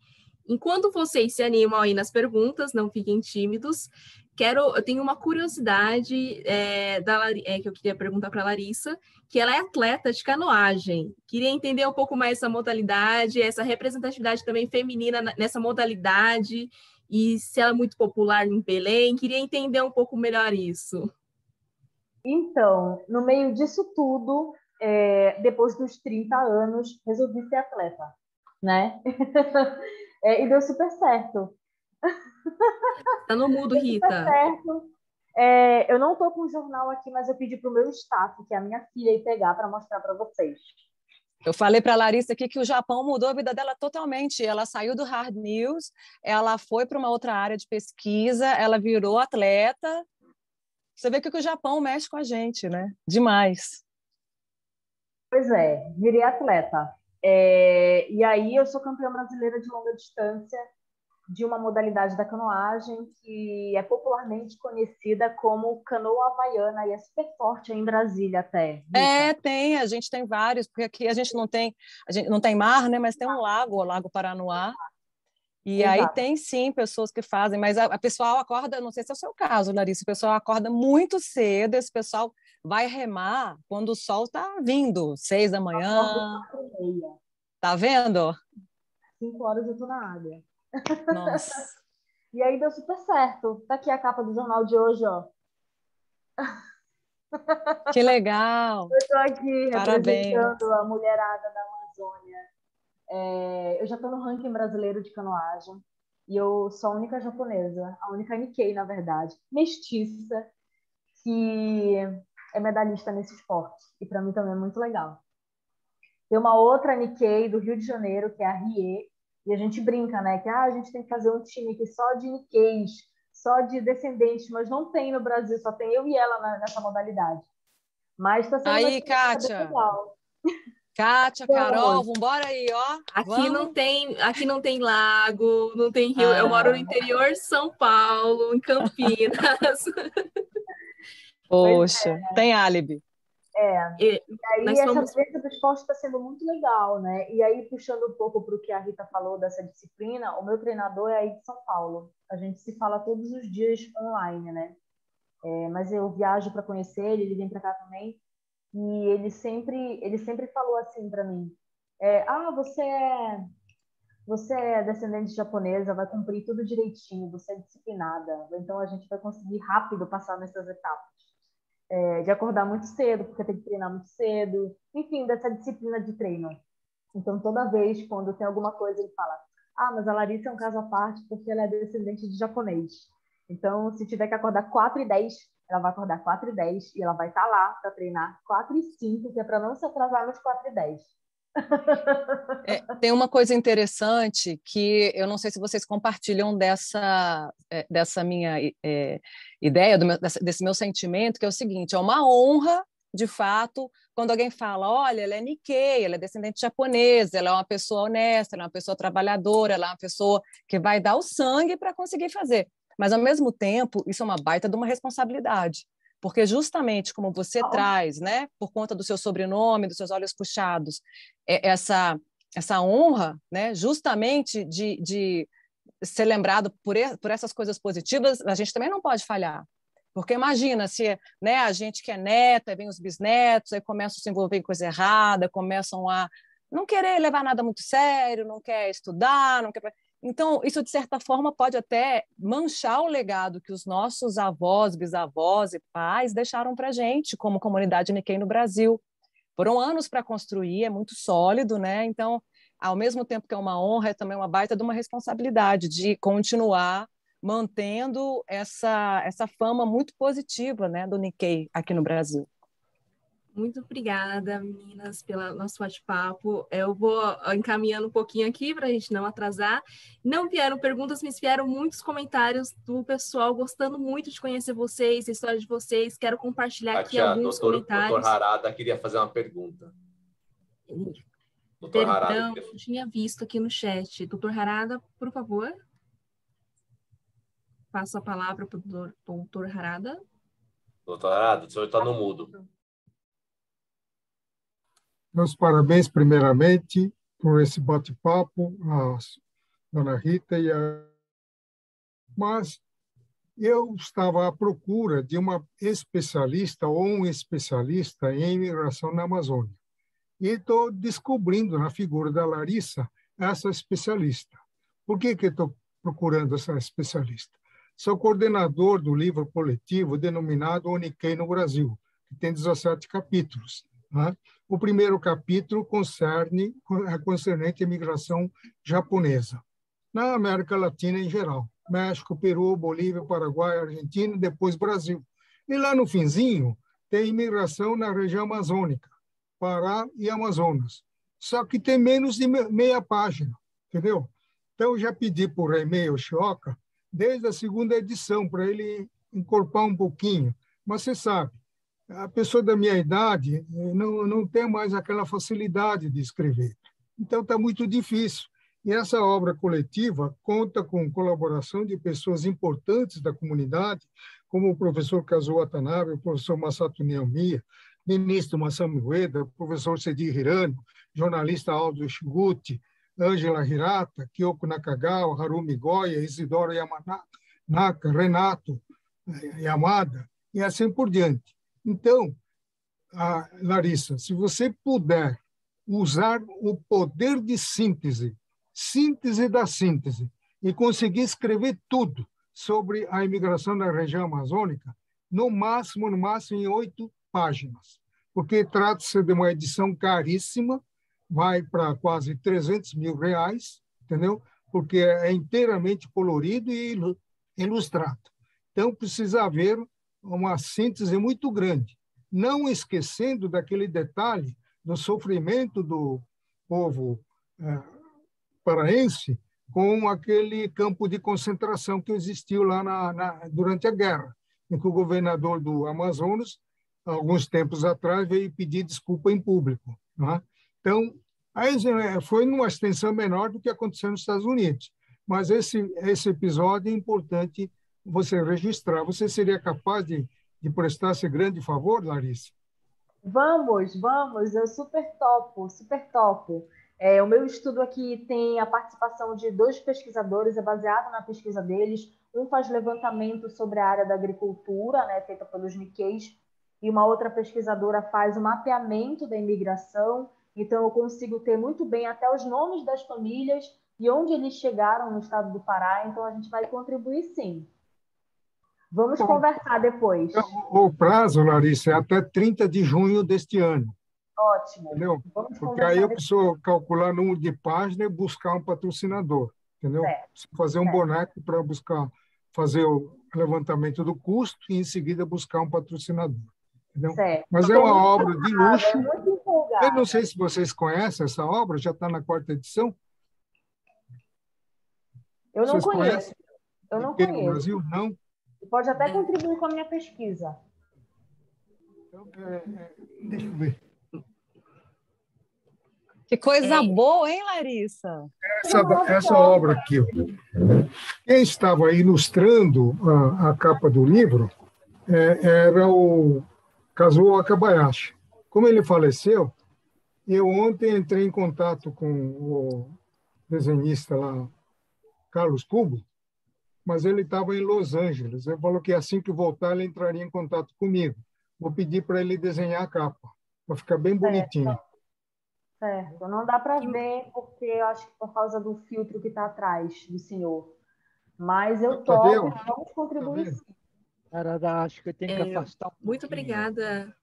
Enquanto vocês se animam aí nas perguntas, não fiquem tímidos, eu tenho uma curiosidade que eu queria perguntar para a Larissa, que ela é atleta de canoagem. Queria entender um pouco mais essa modalidade, essa representatividade também feminina nessa modalidade, e se ela é muito popular em Belém. Queria entender um pouco melhor isso. Então, no meio disso tudo, depois dos 30 anos, resolvi ser atleta, né? E deu super certo. Tá no mudo, Rita. Super certo. Eu não estou com o jornal aqui, mas eu pedi para o meu staff, que é a minha filha, ir pegar para mostrar para vocês. Eu falei para a Larissa aqui que o Japão mudou a vida dela totalmente. Ela saiu do hard news, ela foi para uma outra área de pesquisa, ela virou atleta. Você vê que o Japão mexe com a gente, né? Demais. Pois é, virei atleta. E aí eu sou campeã brasileira de longa distância de uma modalidade da canoagem que é popularmente conhecida como canoa havaiana, e é super forte aí em Brasília até. Tem, a gente tem vários, porque aqui a gente não tem mar, né, mas tem um lago, o Lago Paranoá, e Exato. aí tem sim pessoas que fazem, mas a pessoal acorda, não sei se é o seu caso, Larissa, o pessoal acorda muito cedo, esse pessoal vai remar quando o sol está vindo, 6 da manhã. Tá vendo? 5 horas eu estou na água. Nossa. E aí deu super certo. Tá aqui a capa do jornal de hoje, ó. Que legal. Eu tô aqui Parabéns. representando a mulherada da Eu já estou no ranking brasileiro de canoagem e eu sou a única japonesa, a única Nikkei, na verdade, mestiça, que é medalhista nesse esporte. E para mim também é muito legal. Tem uma outra Nikkei do Rio de Janeiro, que é a Rie, e a gente brinca, né? Que a gente tem que fazer um time aqui só de Nikkeis, só de descendentes, mas não tem no Brasil, só tem eu e ela nessa modalidade. Mas está sendo aí, Kátia. legal. Kátia, Carol, vambora aí, ó. Aqui não tem lago, não tem rio. Eu moro no interior de São Paulo, em Campinas. Poxa, tem álibi. E aí essa vivência do esporte está sendo muito legal, né? E aí, puxando um pouco para o que a Rita falou dessa disciplina, o meu treinador é aí de São Paulo. A gente se fala todos os dias online, né? Mas eu viajo para conhecer ele vem para cá também. E ele sempre falou assim para mim: você é descendente japonesa, vai cumprir tudo direitinho, você é disciplinada, então a gente vai conseguir rápido passar nessas etapas. De acordar muito cedo, porque tem que treinar muito cedo, enfim, dessa disciplina de treino. Então, toda vez, quando tem alguma coisa, ele fala: mas a Larissa é um caso à parte, porque ela é descendente de japonês. Então, se tiver que acordar 4h10, ela vai acordar 4h10 e ela vai estar lá para treinar 4h05, que é para não se atrasar nos 4h10. Tem uma coisa interessante que eu não sei se vocês compartilham dessa minha ideia, desse meu sentimento, que é o seguinte: é uma honra, de fato, quando alguém fala: olha, ela é Nikkei, ela é descendente japonesa, ela é uma pessoa honesta, ela é uma pessoa trabalhadora, ela é uma pessoa que vai dar o sangue para conseguir fazer. Mas, ao mesmo tempo, isso é uma baita de uma responsabilidade. Porque justamente como você traz, né, por conta do seu sobrenome, dos seus olhos puxados, essa honra, né, justamente de ser lembrado por essas coisas positivas, a gente também não pode falhar. Porque imagina se, né, a gente que é neta, vem os bisnetos, aí começam a se envolver em coisa errada, começam a não querer levar nada muito sério, não quer estudar, não quer... Então, isso, de certa forma, pode até manchar o legado que os nossos avós, bisavós e pais deixaram para a gente, como comunidade Nikkei no Brasil. Foram anos para construir, é muito sólido, né? Então, ao mesmo tempo que é uma honra, é também uma baita de uma responsabilidade de continuar mantendo essa fama muito positiva, né, do Nikkei aqui no Brasil. Muito obrigada, meninas, pelo nosso bate-papo. Eu vou encaminhando um pouquinho aqui para a gente não atrasar. Não vieram perguntas, mas vieram muitos comentários do pessoal gostando muito de conhecer vocês, a história de vocês. Quero compartilhar aqui alguns comentários. Doutor Harada queria fazer uma pergunta. Doutor Harada, eu tinha visto aqui no chat. Doutor Harada, por favor. Passo a palavra para o doutor Harada. Doutor Harada, o senhor está no mudo. Meus parabéns, primeiramente, por esse bate-papo, a dona Rita e a... Mas eu estava à procura de uma especialista ou um especialista em imigração na Amazônia. E estou descobrindo na figura da Larissa essa especialista. Por que estou procurando essa especialista? Sou coordenador do livro coletivo denominado O Nikkei no Brasil, que tem 17 capítulos. O primeiro capítulo concernente à imigração japonesa na América Latina em geral, México, Peru, Bolívia, Paraguai, Argentina e depois Brasil. E lá no finzinho tem imigração na região amazônica, Pará e Amazonas. Só que tem menos de meia página, entendeu? Então eu já pedi por e-mail Shioka desde a segunda edição para ele encorpar um pouquinho. Mas você sabe, a pessoa da minha idade não tem mais aquela facilidade de escrever. Então, está muito difícil. E essa obra coletiva conta com colaboração de pessoas importantes da comunidade, como o professor Kazuo Watanabe, o professor Masato Niyomiya, ministro Masami Ueda, o professor Seiji Hirano, jornalista Aldo Ishiguchi, Ângela Hirata, Kyoko Nakagawa, Harumi Goya, Isidoro Yamanaka, Renato Yamada, e assim por diante. Então, Larissa, se você puder usar o poder de síntese da síntese, e conseguir escrever tudo sobre a imigração na região amazônica, no máximo em 8 páginas, porque trata-se de uma edição caríssima, vai para quase R$300 mil, entendeu? Porque é inteiramente colorido e ilustrado. Então, precisa haver uma síntese muito grande, não esquecendo daquele detalhe do sofrimento do povo paraense com aquele campo de concentração que existiu lá durante a guerra, em que o governador do Amazonas, alguns tempos atrás, veio pedir desculpa em público. Não é? Então, aí foi numa extensão menor do que aconteceu nos Estados Unidos. Mas esse episódio é importante você registrar. Você seria capaz de prestar esse grande favor, Larissa? Vamos, eu super topo, super topo. O meu estudo aqui tem a participação de 2 pesquisadores, é baseado na pesquisa deles. Um faz levantamento sobre a área da agricultura, né, feita pelos Niqueis, e uma outra pesquisadora faz o mapeamento da imigração. Então, eu consigo ter muito bem até os nomes das famílias e onde eles chegaram no estado do Pará. Então, a gente vai contribuir, sim. Vamos conversar depois. O prazo, Larissa, é até 30 de junho deste ano. Ótimo. Entendeu? Porque aí eu preciso calcular número de página e buscar um patrocinador. Entendeu? Fazer um boneco para fazer o levantamento do custo e, em seguida, buscar um patrocinador. Entendeu? Mas é uma obra de luxo. Eu não sei se vocês conhecem essa obra, já está na 4ª edição. Eu não conheço. Eu não conheço. No Brasil, não. Você pode até contribuir com a minha pesquisa. Então, deixa eu ver. Que coisa boa, hein, Larissa? Essa obra aqui. Ó. Quem estava ilustrando a capa do livro era o Kazuo Akabayashi. Como ele faleceu, eu ontem entrei em contato com o desenhista lá, Carlos Cubo, mas ele estava em Los Angeles. Ele falou que assim que voltar, ele entraria em contato comigo. Vou pedir para ele desenhar a capa, para ficar bem bonitinho. Certo. Não dá para ver, porque eu acho que por causa do filtro que está atrás do senhor. Mas eu topo, vamos contribuir sim. Arada, acho que tem que afastar. Muito obrigada.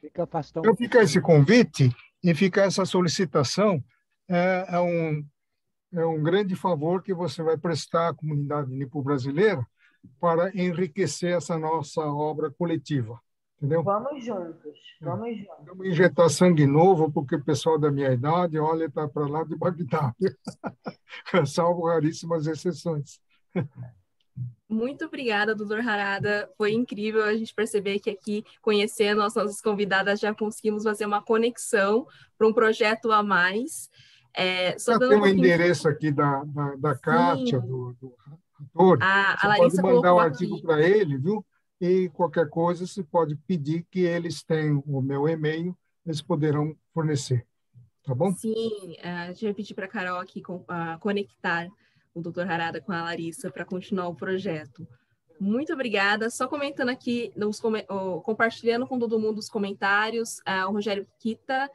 Tem que afastar. Então fica esse convite e fica essa solicitação. É um grande favor que você vai prestar à comunidade nipo-brasileira para enriquecer essa nossa obra coletiva. Entendeu? Vamos juntos, vamos juntos. Vamos injetar sangue novo, porque o pessoal da minha idade, olha, está para lá de Bagdá. Salvo raríssimas exceções. Muito obrigada, doutor Harada. Foi incrível a gente perceber que aqui, conhecendo as nossas convidadas, já conseguimos fazer uma conexão para um projeto a mais. Já tem um endereço aqui da Kátia, do autor. A Larissa pode mandar um aqui. artigo para ele, viu? E qualquer coisa, você pode pedir que eles tenham o meu e-mail, eles poderão fornecer. Tá bom? Sim, a gente vai pedir para a Carol aqui conectar o Dr. Harada com a Larissa para continuar o projeto. Muito obrigada. Só comentando aqui, compartilhando com todo mundo os comentários, o Rogério Kita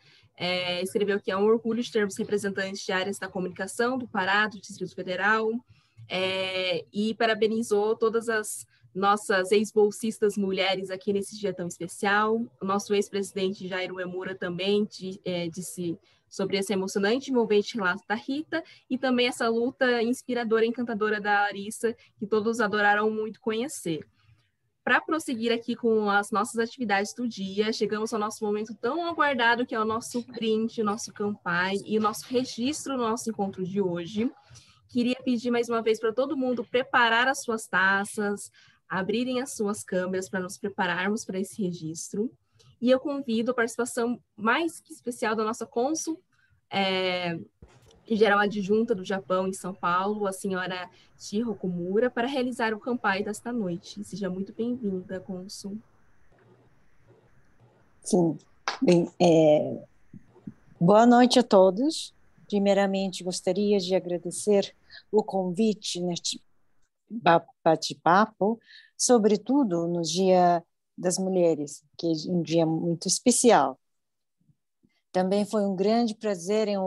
escreveu que é um orgulho de termos representantes de áreas da comunicação, do Pará, do Distrito Federal, e parabenizou todas as nossas ex-bolsistas mulheres aqui nesse dia tão especial. O nosso ex-presidente Jair Uemura também disse sobre esse emocionante e envolvente relato da Rita e também essa luta inspiradora e encantadora da Larissa, que todos adoraram muito conhecer. Para prosseguir aqui com as nossas atividades do dia, chegamos ao nosso momento tão aguardado, que é o nosso print, o nosso campai e o nosso registro no nosso encontro de hoje. Queria pedir mais uma vez para todo mundo preparar as suas taças, abrirem as suas câmeras para nos prepararmos para esse registro. E eu convido a participação mais que especial da nossa cônsul geral adjunta do Japão em São Paulo, a senhora Chihiro Okumura, para realizar o campai desta noite. Seja muito bem-vinda, cônsul. Sim. Bem, boa noite a todos. Primeiramente, gostaria de agradecer o convite neste bate-papo, sobretudo no Dia das Mulheres, que é um dia muito especial. Também foi um grande prazer em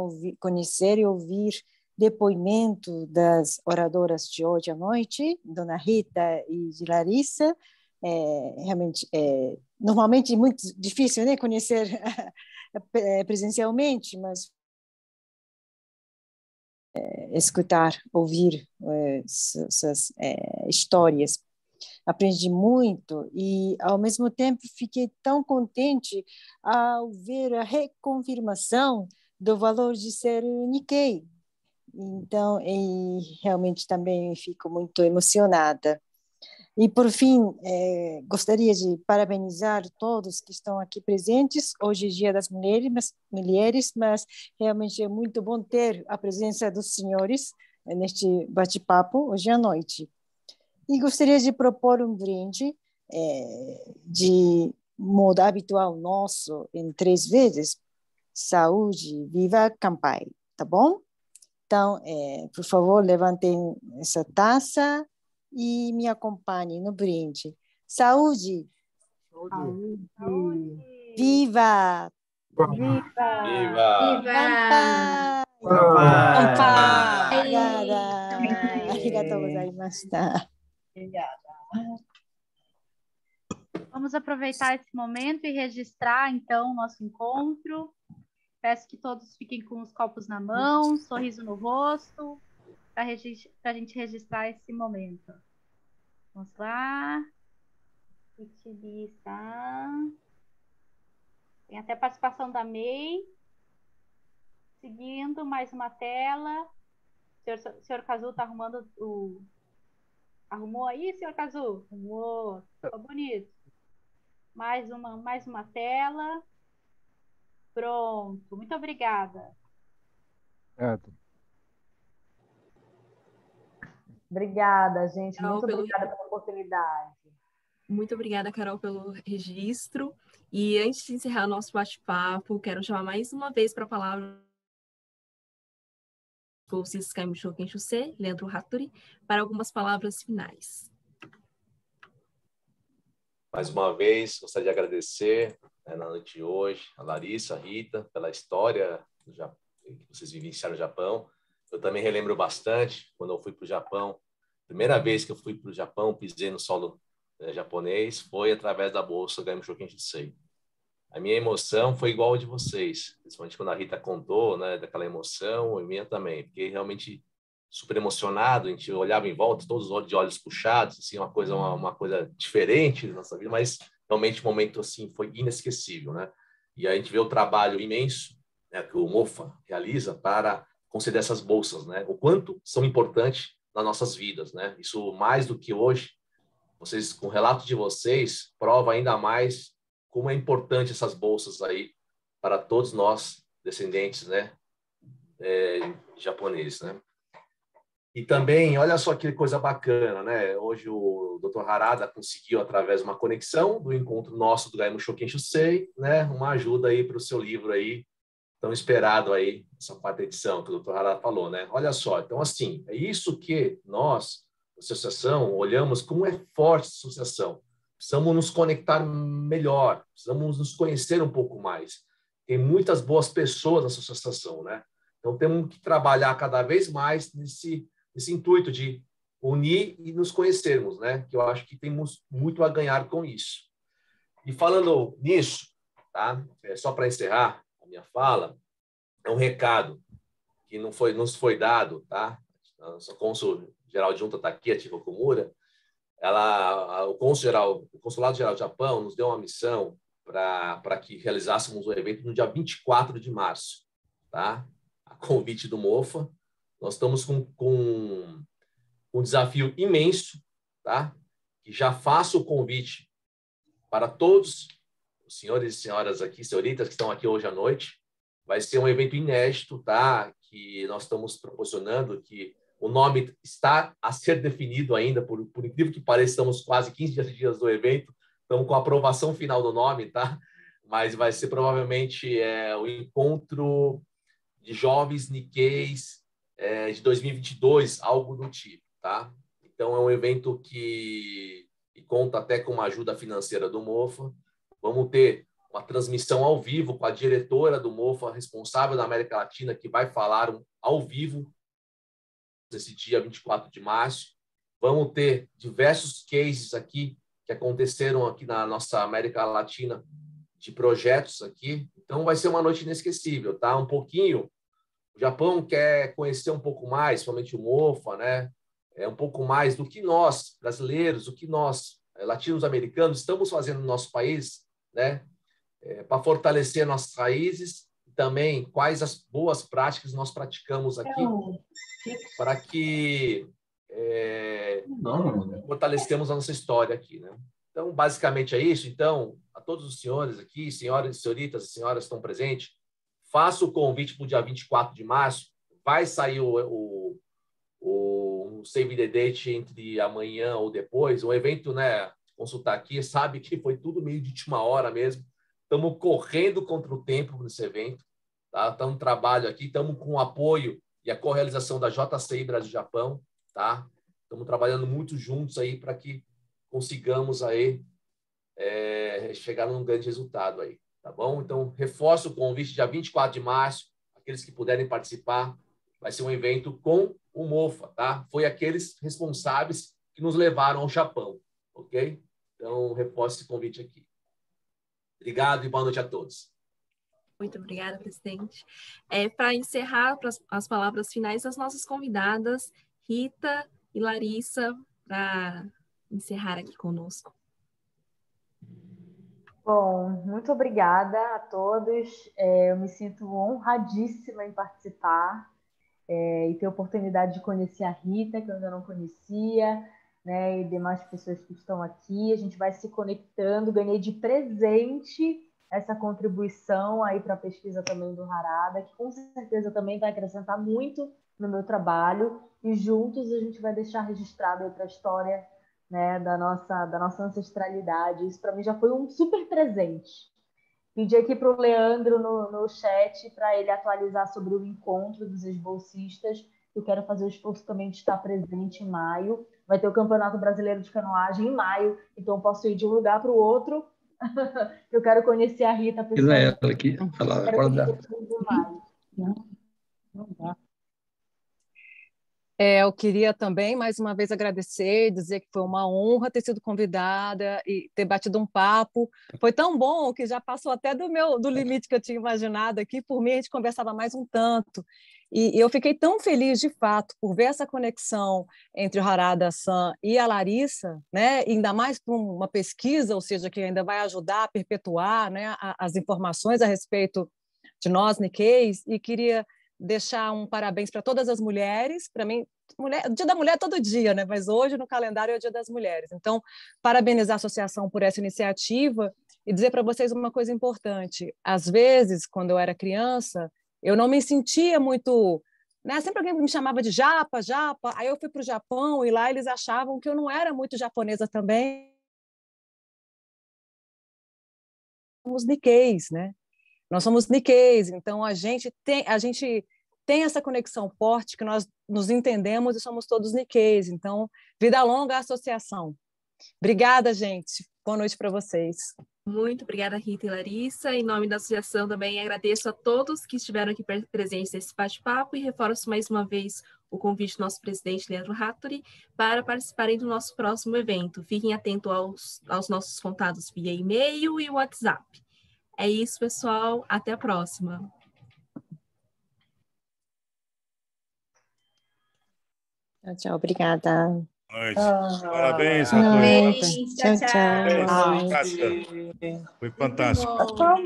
conhecer e ouvir depoimento das oradoras de hoje à noite, Dona Rita e de Larissa. Realmente, normalmente é muito difícil, né, conhecer presencialmente, mas escutar, ouvir suas histórias. Aprendi muito e, ao mesmo tempo, fiquei tão contente ao ver a reconfirmação do valor de ser Nikkei. Então, realmente também fico muito emocionada. E, por fim, gostaria de parabenizar todos que estão aqui presentes. Hoje é Dia das Mulheres, mas realmente é muito bom ter a presença dos senhores neste bate-papo hoje à noite. E gostaria de propor um brinde de modo habitual nosso, em 3 vezes. Saúde, viva, campai, tá bom? Então, por favor, levantem essa taça e me acompanhem no brinde. Saúde! Saúde! Viva! Viva! Viva! Campai! Campai! Obrigada! Arigatou gozaimashita. Obrigada. Vamos aproveitar esse momento e registrar, então, o nosso encontro. Peço que todos fiquem com os copos na mão, sorriso no rosto, para a gente registrar esse momento. Vamos lá. Tem até a participação da May. Seguindo, mais uma tela. O senhor Kazu está arrumando o... Arrumou aí, senhor Kazu? Arrumou. Ficou bonito. Mais uma tela. Pronto. Muito obrigada. Obrigada, gente. Carol, Muito obrigada pela oportunidade. Muito obrigada, Carol, pelo registro. E antes de encerrar nosso bate-papo, quero chamar mais uma vez para a palavra o Siskai Mushoken Shusei, Leandro Hattori, para algumas palavras finais. Mais uma vez, gostaria de agradecer na noite de hoje a Larissa, a Rita, pela história que vocês vivenciaram no Japão. Eu também relembro bastante quando eu fui para o Japão. Primeira vez que eu fui para o Japão, pisei no solo japonês, foi através da bolsa Gaimon Shoken Shusei. A minha emoção foi igual a de vocês, principalmente quando a Rita contou, né, daquela emoção, a minha também. Fiquei realmente super emocionado, a gente olhava em volta, todos de olhos puxados, assim, uma coisa diferente da nossa vida, mas realmente o momento assim foi inesquecível, né? E a gente vê o trabalho imenso, né, que o MOFA realiza para conceder essas bolsas, né? O quanto são importantes nas nossas vidas, né? Isso mais do que hoje, vocês, com o relato de vocês, prova ainda mais como é importante essas bolsas aí para todos nós descendentes, né, japoneses, né? E também, olha só que coisa bacana, né? Hoje o Dr. Harada conseguiu, através de uma conexão do encontro nosso do Gaimon Shoken Shusei, né, uma ajuda aí para o seu livro aí, tão esperado aí, essa 4ª edição que o Dr. Harada falou, né? Olha só, então assim, é isso que nós, associação, olhamos como é forte essa associação. Precisamos nos conectar melhor, precisamos nos conhecer um pouco mais. Tem muitas boas pessoas na associação, né? Então temos que trabalhar cada vez mais nesse intuito de unir e nos conhecermos, né? Que eu acho que temos muito a ganhar com isso. E falando nisso, tá? Só para encerrar a minha fala, é um recado que nos foi dado, tá? A nossa cônsul-geral de junta está aqui, a Chiho Okumura. O Consulado-Geral do Japão nos deu uma missão para que realizássemos o evento no dia 24 de março, tá? A convite do MOFA. Nós estamos com um desafio imenso, tá? Que já faço o convite para todos os senhores e senhoras aqui, senhoritas que estão aqui hoje à noite. Vai ser um evento inédito, tá? Que nós estamos proporcionando, que o nome está a ser definido ainda, por incrível que pareça, estamos quase 15 dias do evento, estamos com a aprovação final do nome, tá? Mas vai ser provavelmente o encontro de jovens Nikkeis de 2022, algo do tipo, tá? Então, é um evento que conta até com uma ajuda financeira do MOFA. Vamos ter uma transmissão ao vivo com a diretora do MOFA, responsável da América Latina, que vai falar ao vivo nesse dia 24 de março. Vamos ter diversos cases aqui que aconteceram aqui na nossa América Latina de projetos aqui. Então, vai ser uma noite inesquecível, tá? Um pouquinho O Japão quer conhecer um pouco mais, somente o MOFA, né? Um pouco mais do que nós, brasileiros, o que nós, latinos-americanos, estamos fazendo no nosso país, né? Para fortalecer nossas raízes e também quais as boas práticas nós praticamos aqui para que fortalecemos a nossa história aqui, né? Então, basicamente é isso. Então, a todos os senhores aqui, senhoras e senhoritas e senhoras que estão presentes, faço o convite para o dia 24 de março. Vai sair o Save the Date entre amanhã ou depois. O evento, né, consultar aqui, sabe que foi tudo meio de última hora mesmo. Estamos correndo contra o tempo nesse evento. Tá? Estamos no trabalho aqui, estamos com o apoio e a correalização da JCI Brasil-Japão. Tá? Estamos trabalhando muito juntos aí para que consigamos aí chegar num grande resultado aí. Tá bom? Então, reforço o convite dia 24 de março, aqueles que puderem participar, vai ser um evento com o MOFA, tá? Foi aqueles responsáveis que nos levaram ao Japão, ok? Então, reforço esse convite aqui. Obrigado e boa noite a todos. Muito obrigada, presidente. Para encerrar, as palavras finais das nossas convidadas, Rita e Larissa, para encerrar aqui conosco. Bom, muito obrigada a todos. Eu me sinto honradíssima em participar e ter a oportunidade de conhecer a Rita, que eu ainda não conhecia, né, e demais pessoas que estão aqui. A gente vai se conectando. Ganhei de presente essa contribuição aí para a pesquisa também do Harada, que com certeza também vai acrescentar muito no meu trabalho. E juntos a gente vai deixar registrado aí para a história, né, da nossa ancestralidade. Isso para mim já foi um super presente. Pedi aqui para o Leandro no chat para ele atualizar sobre o encontro dos ex-bolsistas. Eu quero fazer o esforço também de estar presente em maio. Vai ter o Campeonato Brasileiro de Canoagem em maio, então eu posso ir de um lugar para o outro. Eu quero conhecer a Rita pessoalmente. Ela aqui, falar agora. Não dá. Eu queria também, mais uma vez, agradecer, dizer que foi uma honra ter sido convidada e ter batido um papo. Foi tão bom que já passou até do limite que eu tinha imaginado aqui. Por mim, a gente conversava mais um tanto. E eu fiquei tão feliz, de fato, por ver essa conexão entre o Harada-san e a Larissa, né? Ainda mais para uma pesquisa, ou seja, que ainda vai ajudar a perpetuar, né, as informações a respeito de nós, Nikkeis, e queria deixar um parabéns para todas as mulheres. Para mim, o Dia da Mulher é todo dia, né? Mas hoje no calendário é o Dia das Mulheres. Então, parabenizar a associação por essa iniciativa e dizer para vocês uma coisa importante. Às vezes, quando eu era criança, eu não me sentia muito, né? Sempre alguém me chamava de japa. Aí eu fui para o Japão e lá eles achavam que eu não era muito japonesa também. Somos Nikkeis, né? Nós somos Nikkeis, então a gente tem essa conexão forte que nós nos entendemos e somos todos Nikkeis. Então, vida longa à associação. Obrigada, gente. Boa noite para vocês. Muito obrigada, Rita e Larissa. Em nome da associação também agradeço a todos que estiveram aqui presentes nesse bate-papo e reforço mais uma vez o convite do nosso presidente, Leandro Hattori, para participarem do nosso próximo evento. Fiquem atentos aos nossos contatos via e-mail e WhatsApp. É isso, pessoal. Até a próxima. Tchau, obrigada. Noite. Parabéns, Parabéns. Tchau. Tchau. Foi fantástico. Tchau.